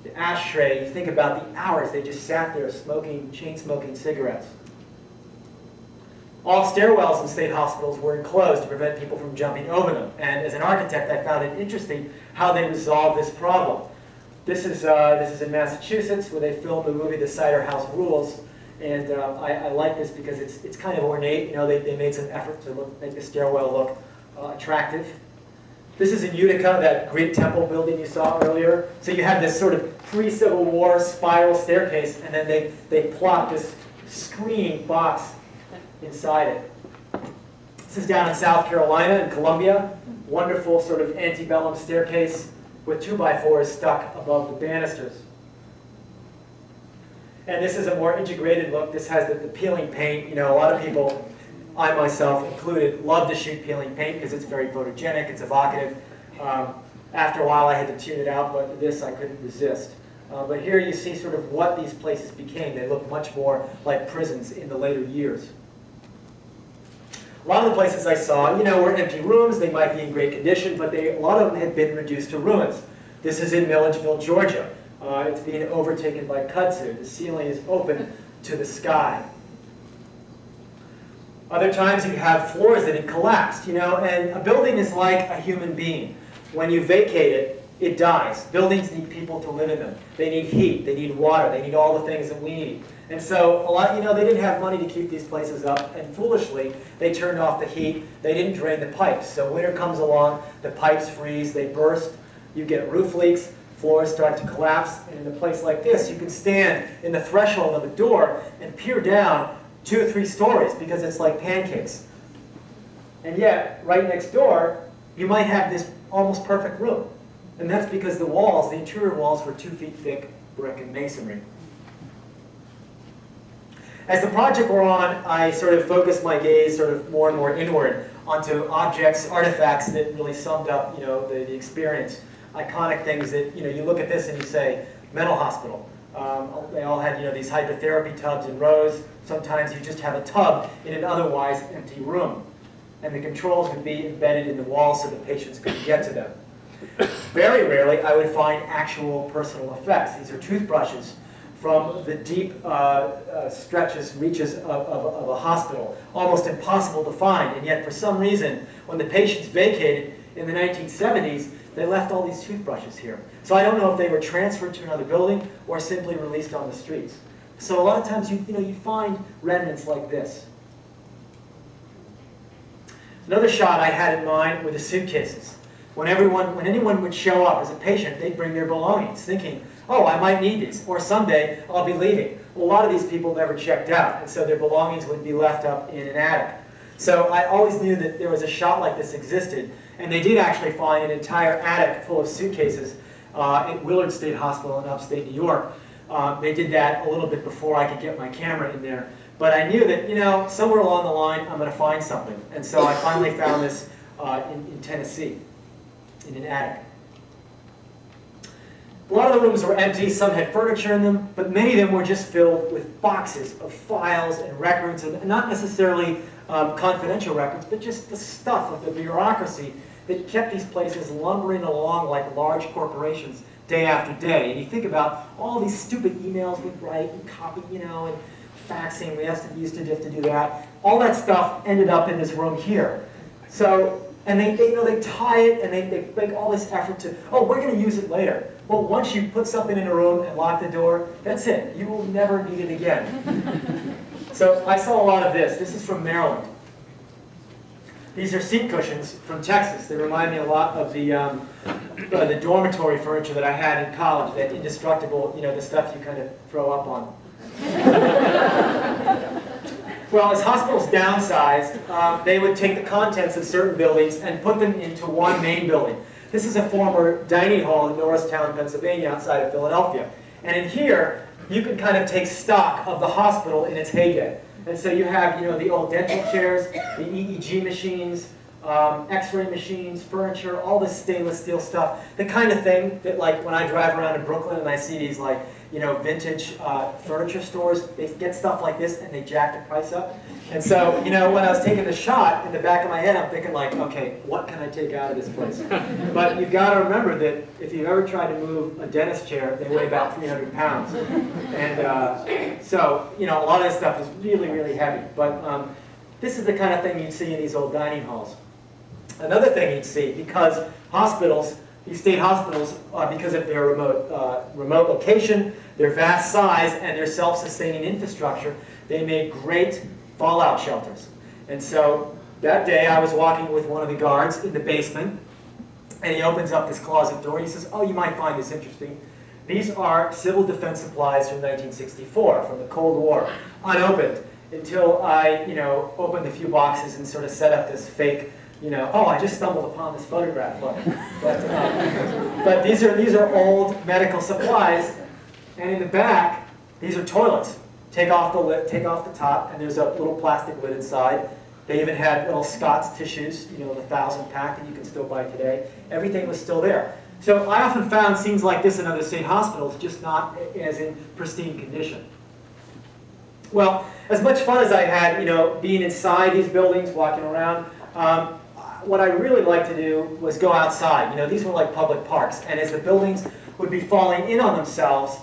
the ashtray. You think about the hours they just sat there smoking, chain-smoking cigarettes. All stairwells in state hospitals were enclosed to prevent people from jumping over them. And as an architect, I found it interesting how they resolved this problem. This is in Massachusetts, where they filmed the movie The Cider House Rules. And I like this because it's kind of ornate. They made some effort to make the stairwell look attractive. This is in Utica, that Greek temple building you saw earlier. So you have this sort of pre-Civil War spiral staircase, and then they plot this screen box inside it. This is down in South Carolina, in Columbia. Wonderful sort of antebellum staircase with 2x4s stuck above the banisters. And this is a more integrated look. This has the peeling paint. A lot of people, I myself included, love to shoot peeling paint because it's very photogenic, it's evocative. After a while I had to tune it out, but this I couldn't resist. But here you see sort of what these places became. They look much more like prisons in the later years. A lot of the places I saw, were empty rooms. They might be in great condition, but a lot of them had been reduced to ruins. This is in Milledgeville, Georgia. It's being overtaken by kudzu. The ceiling is open to the sky. Other times you have floors that had collapsed, and a building is like a human being. When you vacate it, it dies. Buildings need people to live in them. They need heat, they need water, they need all the things that we need. And so a lot, they didn't have money to keep these places up, and foolishly, they turned off the heat. They didn't drain the pipes. So winter comes along, the pipes freeze, they burst, you get roof leaks, floors start to collapse, and in a place like this, you can stand in the threshold of a door and peer down 2 or 3 stories because it's like pancakes. And yet, right next door, you might have this almost perfect room. And that's because the walls, the interior walls, were 2 feet thick brick and masonry. As the project wore on, I sort of focused my gaze sort of more and more inward onto objects, artifacts that really summed up, the experience. Iconic things that, you look at this and you say, mental hospital. They all had, these hydrotherapy tubs in rows. Sometimes you just have a tub in an otherwise empty room. And the controls would be embedded in the wall so the patients couldn't get to them. Very rarely, I would find actual personal effects. These are toothbrushes from the deep reaches of a hospital. Almost impossible to find, and yet for some reason, when the patients vacated in the 1970s, they left all these toothbrushes here. So I don't know if they were transferred to another building or simply released on the streets. So a lot of times you find remnants like this. Another shot I had in mind were the suitcases. When anyone would show up as a patient, they'd bring their belongings, thinking, oh, I might need these, or someday I'll be leaving. Well, a lot of these people never checked out, and so their belongings would be left up in an attic. So I always knew that there was a shot like this existed, and they did actually find an entire attic full of suitcases at Willard State Hospital in upstate New York. They did that a little bit before I could get my camera in there. But I knew that, somewhere along the line, I'm going to find something. And so I finally found this in Tennessee, in an attic. A lot of the rooms were empty, some had furniture in them, but many of them were just filled with boxes of files and records, and not necessarily confidential records, but just the stuff of the bureaucracy that kept these places lumbering along like large corporations day after day. And you think about all these stupid emails we'd write and copy, and faxing, we used to have to do that. All that stuff ended up in this room here. So, and they tie it and they make all this effort to, oh, we're going to use it later. Well, once you put something in a room and lock the door, that's it. You will never need it again. So I saw a lot of this. This is from Maryland. These are seat cushions from Texas. They remind me a lot of the dormitory furniture that I had in college, that indestructible, the stuff you kind of throw up on. Well, as hospitals downsized, they would take the contents of certain buildings and put them into one main building. This is a former dining hall in Norristown, Pennsylvania, outside of Philadelphia. And in here, you can kind of take stock of the hospital in its heyday. And so you have, the old dental chairs, the EEG machines, X-ray machines, furniture, all this stainless steel stuff. The kind of thing that, like, when I drive around in Brooklyn and I see these, like, vintage furniture stores, they get stuff like this and they jack the price up. And so, when I was taking the shot, in the back of my head, I'm thinking like, okay, what can I take out of this place? But you've got to remember that if you've ever tried to move a dentist chair, they weigh about 300 pounds. And so, a lot of this stuff is really, really heavy. But this is the kind of thing you'd see in these old dining halls. Another thing you'd see, because hospitals, these state hospitals, because of their remote location, their vast size, and their self-sustaining infrastructure, they made great fallout shelters. And so that day I was walking with one of the guards in the basement, and he opens up this closet door and he says, oh, you might find this interesting. These are civil defense supplies from 1964, from the Cold War, unopened, until I opened a few boxes and sort of set up this fake, oh, I just stumbled upon this photograph. Look. But these are old medical supplies, and in the back, these are toilets. Take off the lid, take off the top, and there's a little plastic lid inside. They even had little Scott's tissues, the 1,000 pack that you can still buy today. Everything was still there. So I often found scenes like this in other state hospitals, just not as in pristine condition. Well, as much fun as I had, being inside these buildings, walking around, what I really liked to do was go outside. These were like public parks, and as the buildings would be falling in on themselves,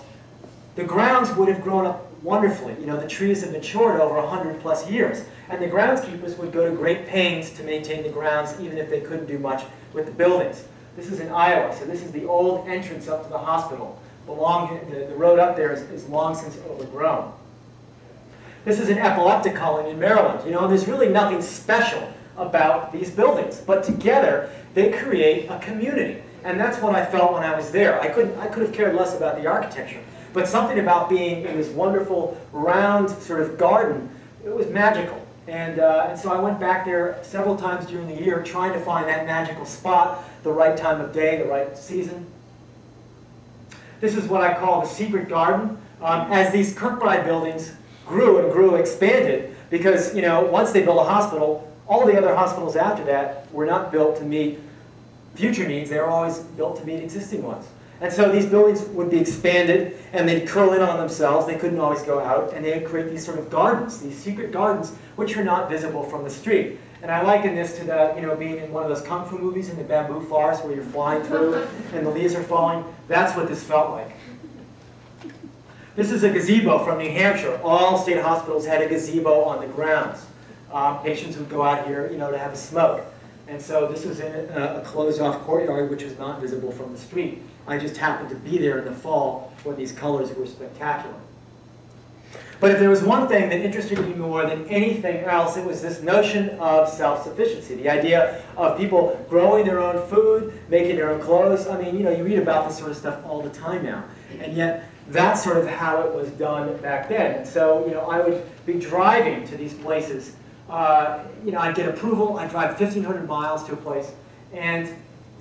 the grounds would have grown up wonderfully. The trees have matured over 100+ years, and the groundskeepers would go to great pains to maintain the grounds, even if they couldn't do much with the buildings. This is in Iowa, so this is the old entrance up to the hospital. The road up there is long since overgrown. This is an epileptic colony in Maryland. There's really nothing special about these buildings, but together they create a community. And that's what I felt when I was there. I could have cared less about the architecture, but something about being in this wonderful round sort of garden, it was magical. And so I went back there several times during the year trying to find that magical spot, the right time of day, the right season. This is what I call the secret garden. As these Kirkbride buildings grew and grew, expanded, because once they built a hospital, all the other hospitals after that were not built to meet future needs. They were always built to meet existing ones. And so these buildings would be expanded, and they'd curl in on themselves. They couldn't always go out, and they'd create these sort of gardens, these secret gardens, which are not visible from the street. And I liken this to the, being in one of those kung fu movies in the bamboo forest where you're flying through and the leaves are falling. That's what this felt like. This is a gazebo from New Hampshire. All state hospitals had a gazebo on the grounds. Patients would go out here, to have a smoke. And so this was in a closed-off courtyard, which was not visible from the street. I just happened to be there in the fall when these colors were spectacular. But if there was one thing that interested me more than anything else, it was this notion of self-sufficiency, the idea of people growing their own food, making their own clothes. I mean, you read about this sort of stuff all the time now. And yet, that's sort of how it was done back then. And so, I would be driving to these places. I'd get approval. I'd drive 1,500 miles to a place. And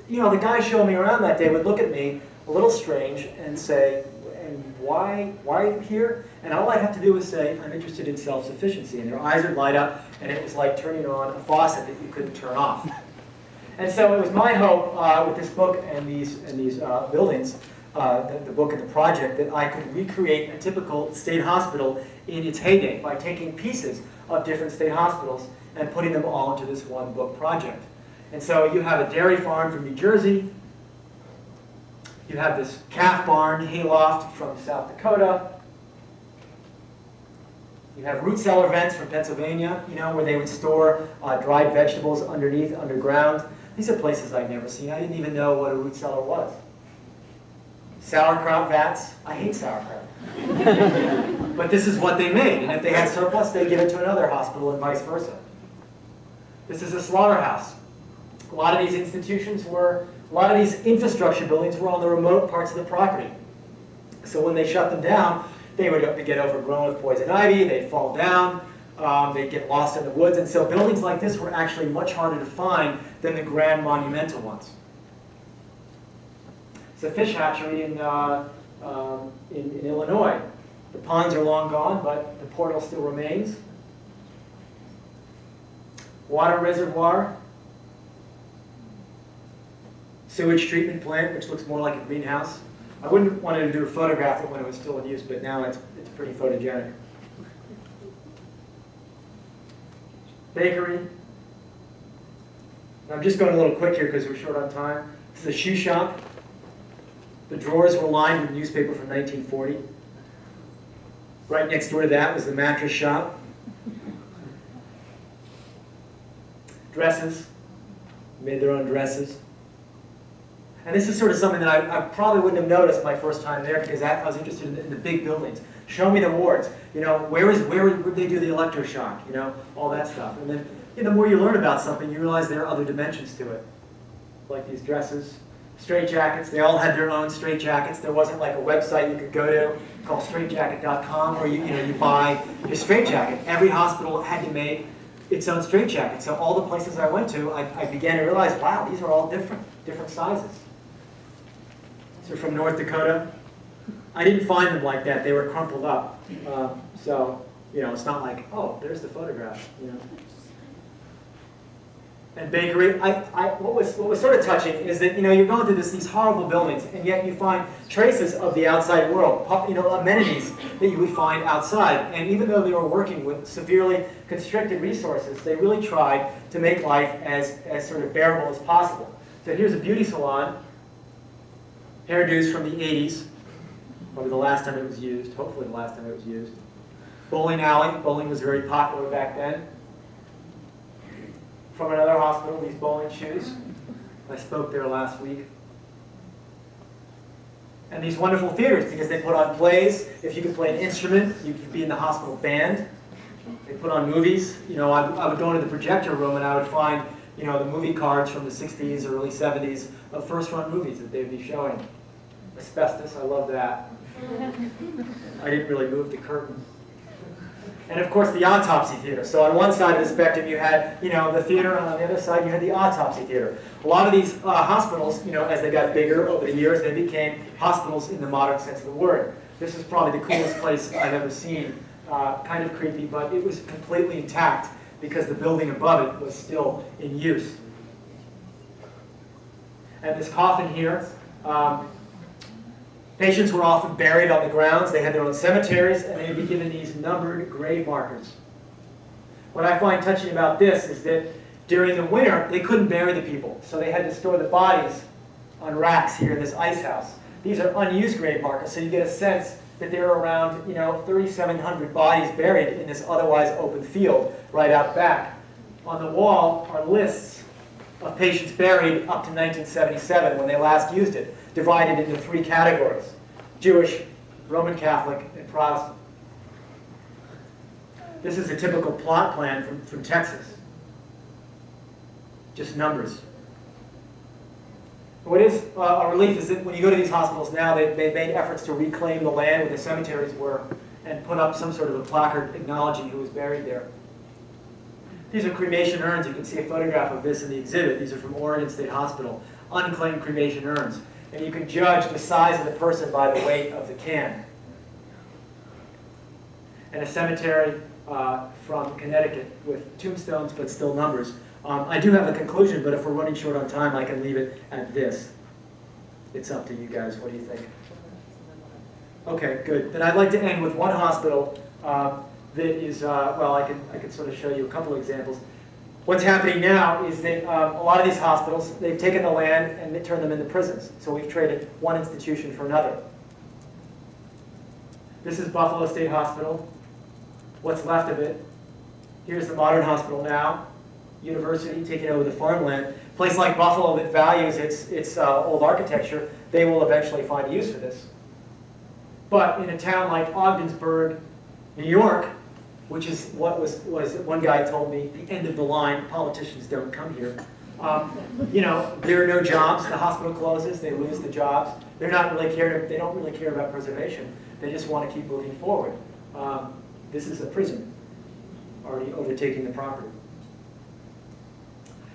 the guy showing me around that day would look at me a little strange and say, and why are you here? And all I'd have to do was say, I'm interested in self-sufficiency. And their eyes would light up, and it was like turning on a faucet that you couldn't turn off. And so it was my hope with this book and these buildings, the book and the project, that I could recreate a typical state hospital in its heyday by taking pieces of different state hospitals and putting them all into this one book project. And so you have a dairy farm from New Jersey. You have this calf barn, hayloft from South Dakota. You have root cellar vents from Pennsylvania, where they would store dried vegetables underground. These are places I'd never seen. I didn't even know what a root cellar was. Sauerkraut vats. I hate sauerkraut. But this is what they made. And if they had surplus, they'd give it to another hospital and vice versa. This is a slaughterhouse. A lot of these infrastructure buildings were on the remote parts of the property. So when they shut them down, they would get overgrown with poison ivy, they'd fall down, they'd get lost in the woods. And so buildings like this were actually much harder to find than the grand monumental ones. It's a fish hatchery in Illinois. The ponds are long gone, but the portal still remains. Water reservoir. Sewage treatment plant, which looks more like a greenhouse. I wouldn't want to do a photograph of it when it was still in use, but now it's pretty photogenic. Bakery. I'm just going a little quick here because we're short on time. This is a shoe shop. The drawers were lined with newspaper from 1940. Right next door to that was the mattress shop. Dresses. Made their own dresses. And this is sort of something that I probably wouldn't have noticed my first time there because I was interested in the big buildings. Show me the wards. Where would they do the electroshock? All that stuff. And then the more you learn about something, you realize there are other dimensions to it. Like these dresses, straitjackets. They all had their own straitjackets. There wasn't like a website you could go to called straitjacket.com where you buy your straitjacket. Every hospital had to make its own straitjacket. So all the places I went to, I began to realize, wow, these are all different sizes. So from North Dakota, I didn't find them like that. They were crumpled up. So, it's not like, oh, there's the photograph. And bakery, what was sort of touching is that, you're going through these horrible buildings, and yet you find traces of the outside world, amenities that you would find outside. And even though they were working with severely constricted resources, they really tried to make life as sort of bearable as possible. So here's a beauty salon. Hairdos from the 80s, probably the last time it was used, hopefully the last time it was used. Bowling alley, bowling was very popular back then. From another hospital, these bowling shoes. I spoke there last week. And these wonderful theaters, because they put on plays. If you could play an instrument, you could be in the hospital band. They put on movies. I would go into the projector room and I would find, the movie cards from the 60s or early 70s of first-run movies that they'd be showing. Asbestos, I love that. I didn't really move the curtain. And of course the autopsy theater. So on one side of the spectrum you had, the theater, and on the other side you had the autopsy theater. A lot of these hospitals, as they got bigger over the years, they became hospitals in the modern sense of the word. This is probably the coolest place I've ever seen. Kind of creepy, but it was completely intact because the building above it was still in use. And this coffin here, patients were often buried on the grounds. They had their own cemeteries, and they'd be given these numbered grave markers. What I find touching about this is that during the winter, they couldn't bury the people, so they had to store the bodies on racks here in this ice house. These are unused grave markers, so you get a sense that there are around 3,700 bodies buried in this otherwise open field right out back. On the wall are lists of patients buried up to 1977 when they last used it, divided into 3 categories: Jewish, Roman Catholic, and Protestant. This is a typical plot plan from Texas. Just numbers. What is a relief is that when you go to these hospitals now, they've made efforts to reclaim the land where the cemeteries were and put up some sort of a placard acknowledging who was buried there. These are cremation urns. You can see a photograph of this in the exhibit. These are from Oregon State Hospital, unclaimed cremation urns. And you can judge the size of the person by the weight of the can. And a cemetery from Connecticut with tombstones but still numbers. I do have a conclusion, but if we're running short on time, I can leave it at this. It's up to you guys. What do you think? Okay, good. Then I'd like to end with one hospital that is, well, I can sort of show you a couple of examples. What's happening now is that a lot of these hospitals, they've taken the land and they turned them into prisons. So we've traded one institution for another. This is Buffalo State Hospital. What's left of it. Here's the modern hospital now. University taking over the farmland. A place like Buffalo that values its old architecture, they will eventually find use for this. But in a town like Ogdensburg, New York, which is what was one guy told me, the end of the line, politicians don't come here. There are no jobs, the hospital closes, they lose the jobs. They don't really care about preservation. They just want to keep moving forward. This is a prison, already overtaking the property.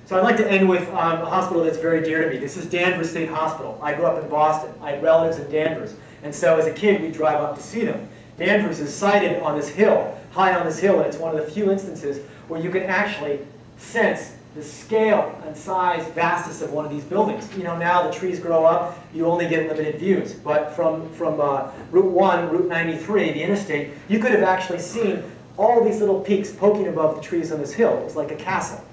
So I'd like to end with a hospital that's very dear to me. This is Danvers State Hospital. I grew up in Boston. I had relatives in Danvers. And so as a kid, we'd drive up to see them. Danvers is sited on this hill, high on this hill, and it's one of the few instances where you can actually sense the scale and size, vastness of one of these buildings. Now the trees grow up, you only get limited views. But from Route 1, Route 93, the interstate, you could have actually seen all these little peaks poking above the trees on this hill. It was like a castle.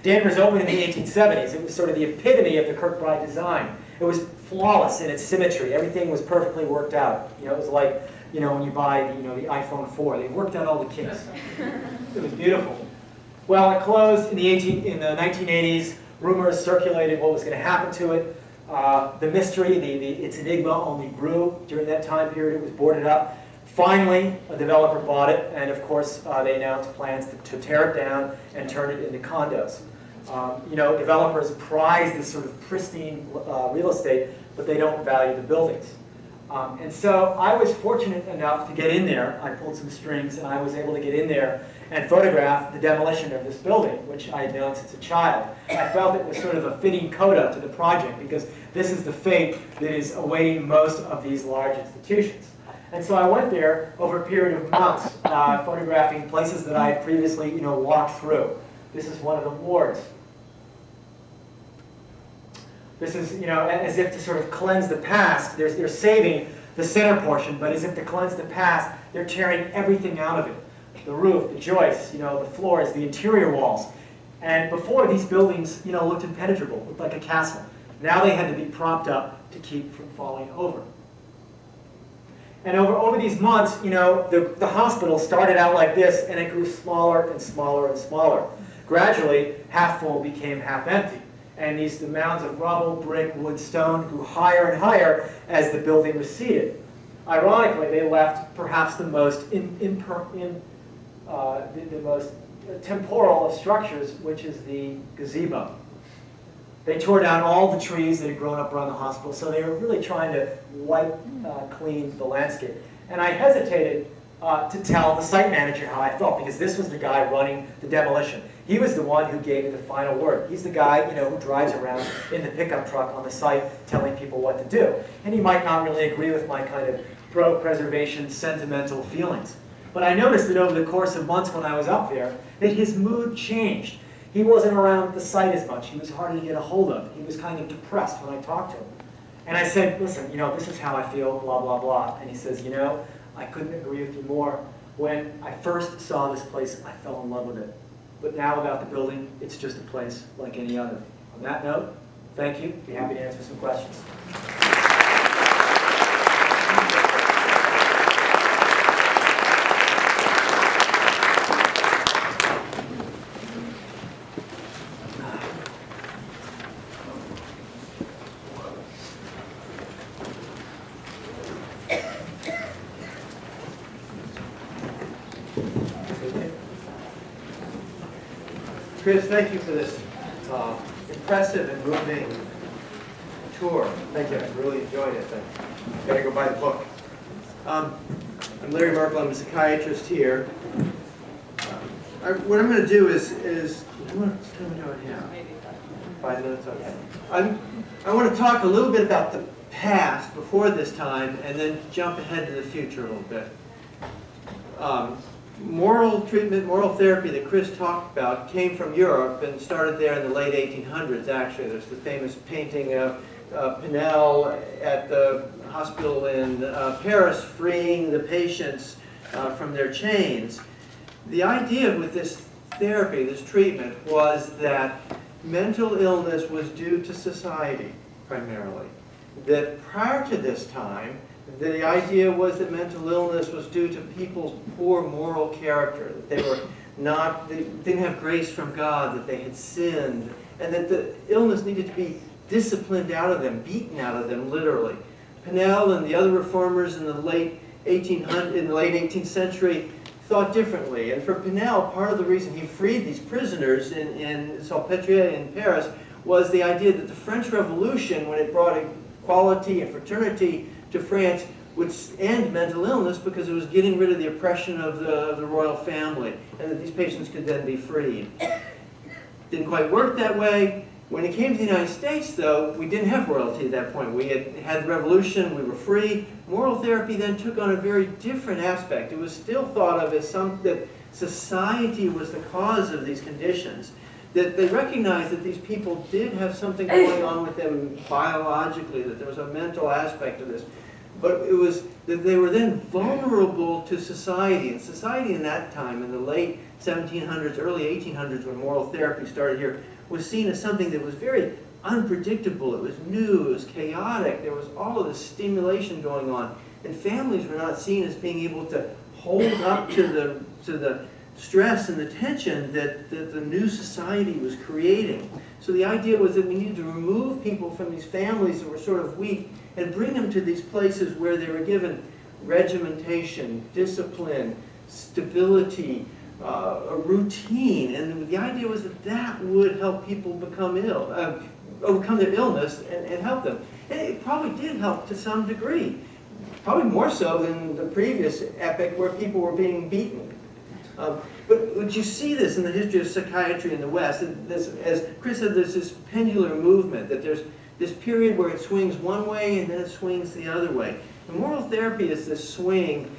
Danvers opened in the 1870s. It was sort of the epitome of the Kirkbride design. It was flawless in its symmetry. Everything was perfectly worked out. It was like, when you buy the iPhone 4. They worked out all the kinks. It was beautiful. Well, it closed in the 1980s. Rumors circulated what was going to happen to it. The mystery, its enigma only grew during that time period. It was boarded up. Finally, a developer bought it, and of course, they announced plans to tear it down and turn it into condos. Developers prize this sort of pristine real estate, but they don't value the buildings. And so I was fortunate enough to get in there. I pulled some strings, and I was able to get in there and photograph the demolition of this building, which I had known since a child. I felt it was sort of a fitting coda to the project, because this is the fate that is awaiting most of these large institutions. And so I went there over a period of months, photographing places that I had previously, walked through. This is one of the wards. This is, as if to sort of cleanse the past. They're saving the center portion, but as if to cleanse the past, they're tearing everything out of it. The roof, the joists, the floors, the interior walls. And before, these buildings, looked impenetrable, looked like a castle. Now they had to be propped up to keep from falling over. And over these months, the hospital started out like this, and it grew smaller and smaller and smaller. Gradually, half full became half empty. And the mounds of rubble, brick, wood, stone grew higher and higher as the building receded. Ironically, they left perhaps the most most temporal of structures, which is the gazebo. They tore down all the trees that had grown up around the hospital, so they were really trying to wipe clean the landscape. And I hesitated to tell the site manager how I felt, because this was the guy running the demolition. He was the one who gave the final word. He's the guy, who drives around in the pickup truck on the site telling people what to do. And he might not really agree with my kind of pro-preservation sentimental feelings. But I noticed that over the course of months when I was up there, that his mood changed. He wasn't around the site as much. He was harder to get a hold of. He was kind of depressed when I talked to him. And I said, listen, this is how I feel, blah, blah, blah. And he says, I couldn't agree with you more. When I first saw this place, I fell in love with it. But now about the building, it's just a place like any other. On that note, thank you. Be happy to answer some questions. Chris, thank you for this impressive and moving tour. Thank you. I really enjoyed it. I got to go buy the book. I'm Larry Merkel. I'm a psychiatrist here. What I'm going to do is how much time are we doing here? 5 minutes. Okay. I want to talk a little bit about the past before this time, and then jump ahead to the future a little bit. Moral treatment, moral therapy that Chris talked about came from Europe and started there in the late 1800s, actually. There's the famous painting of Brunel at the hospital in Paris freeing the patients from their chains. The idea with this therapy, this treatment, was that mental illness was due to society, primarily. That prior to this time, the idea was that mental illness was due to people's poor moral character, that they didn't have grace from God, that they had sinned, and that the illness needed to be disciplined out of them, beaten out of them, literally. Brunel and the other reformers in the late 18th century thought differently. And for Brunel, part of the reason he freed these prisoners in Salpêtrière in Paris was the idea that the French Revolution, when it brought equality and fraternity to France, would end mental illness because it was getting rid of the oppression of the royal family, and that these patients could then be freed. Didn't quite work that way. When it came to the United States, though, we didn't have royalty at that point. We had the revolution, we were free. Moral therapy then took on a very different aspect. It was still thought of as that society was the cause of these conditions. That they recognized that these people did have something going on with them biologically, that there was a mental aspect of this. But it was that they were then vulnerable to society. And society in that time, in the late 1700s, early 1800s, when moral therapy started here, was seen as something that was very unpredictable. It was new, it was chaotic, there was all of this stimulation going on. And families were not seen as being able to hold up to the stress and the tension that the new society was creating. So the idea was that we needed to remove people from these families that were sort of weak and bring them to these places where they were given regimentation, discipline, stability, a routine. And the idea was that that would help people become ill, overcome their illness and help them. And it probably did help to some degree, probably more so than the previous epoch where people were being beaten. But you see this in the history of psychiatry in the West. As Chris said, there's this pendular movement, that there's this period where it swings one way and then it swings the other way. And moral therapy is this swing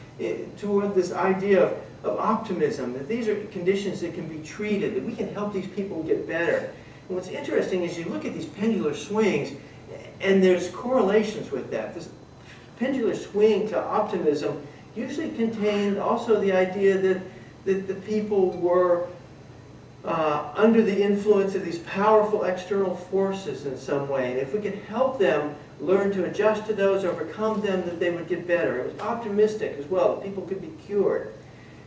toward this idea of optimism, that these are conditions that can be treated, that we can help these people get better. And what's interesting is you look at these pendular swings, and there's correlations with that. This pendular swing to optimism usually contained also the idea that the people were under the influence of these powerful external forces in some way. And if we could help them learn to adjust to those, overcome them, that they would get better. It was optimistic as well, that people could be cured.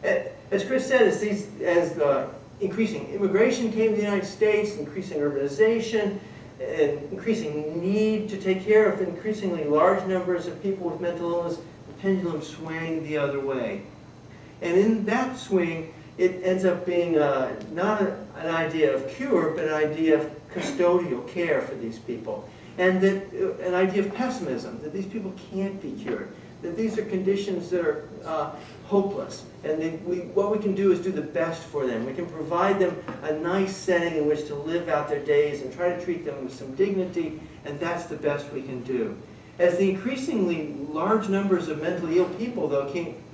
As Chris said, as the increasing immigration came to the United States, increasing urbanization, and increasing need to take care of increasingly large numbers of people with mental illness, the pendulum swang the other way. And in that swing, it ends up being not an idea of cure, but an idea of custodial care for these people. And that, an idea of pessimism, that these people can't be cured. that these are conditions that are hopeless. And what we can do is do the best for them. We can provide them a nice setting in which to live out their days and try to treat them with some dignity, and that's the best we can do. As the increasingly large numbers of mentally ill people, though,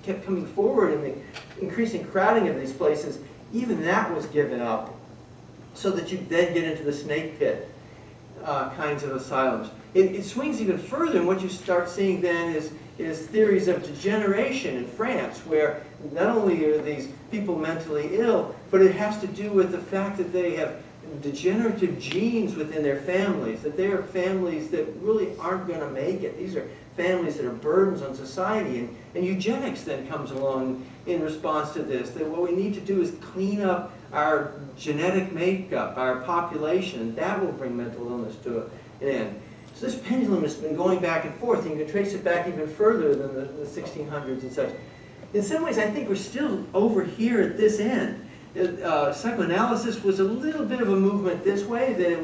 kept coming forward in the increasing crowding of these places, even that was given up, so that you then get into the snake pit kinds of asylums. It swings even further, and what you start seeing then is theories of degeneration in France, where not only are these people mentally ill, but it has to do with the fact that they have degenerative genes within their families, that they are families that really aren't going to make it. These are families that are burdens on society, and eugenics then comes along in response to this, that what we need to do is clean up our genetic makeup, our population, and that will bring mental illness to an end. So this pendulum has been going back and forth, and you can trace it back even further than the 1600s and such. In some ways, I think we're still over here at this end. Psychoanalysis was a little bit of a movement this way, that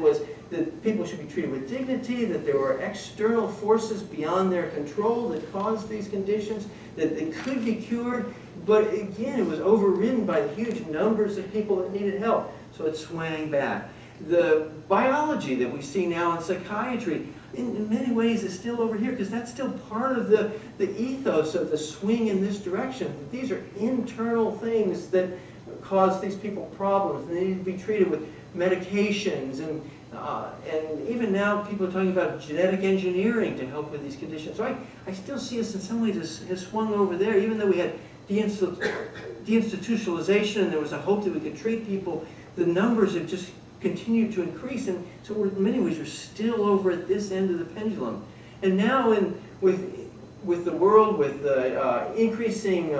people should be treated with dignity, that there were external forces beyond their control that caused these conditions, that they could be cured, but again, it was overridden by the huge numbers of people that needed help, so it swang back. The biology that we see now in psychiatry, in many ways, is still over here, because that's still part of the ethos of the swing in this direction. These are internal things that cause these people problems, and they need to be treated with medications, and even now people are talking about genetic engineering to help with these conditions. So I still see us in some ways has swung over there, even though we had deinstitutionalization and there was a hope that we could treat people, the numbers have just continued to increase, and so in many ways we're still over at this end of the pendulum. And now with the world, with the increasing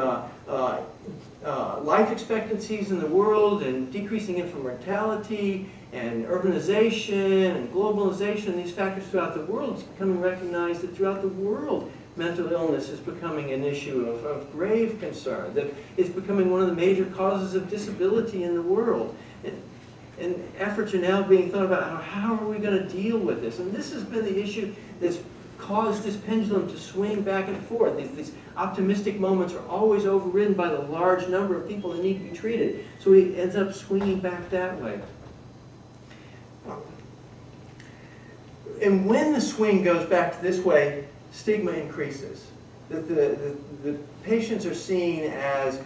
life expectancies in the world, and decreasing infant mortality, and urbanization, and globalization, these factors throughout the world, it's becoming recognized that throughout the world, mental illness is becoming an issue of grave concern, that it's becoming one of the major causes of disability in the world. And efforts are now being thought about how are we going to deal with this? And this has been the issue that's caused this pendulum to swing back and forth. These optimistic moments are always overridden by the large number of people that need to be treated. So it ends up swinging back that way. And when the swing goes back to this way, stigma increases. The patients are seen as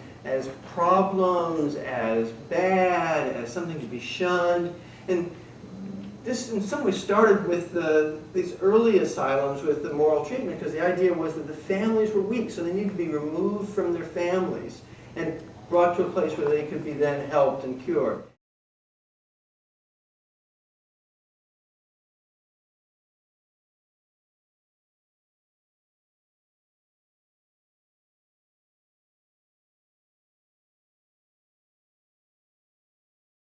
problems, as bad, as something to be shunned. And this in some ways started with these early asylums with the moral treatment, because the idea was that the families were weak, so they needed to be removed from their families and brought to a place where they could be then helped and cured.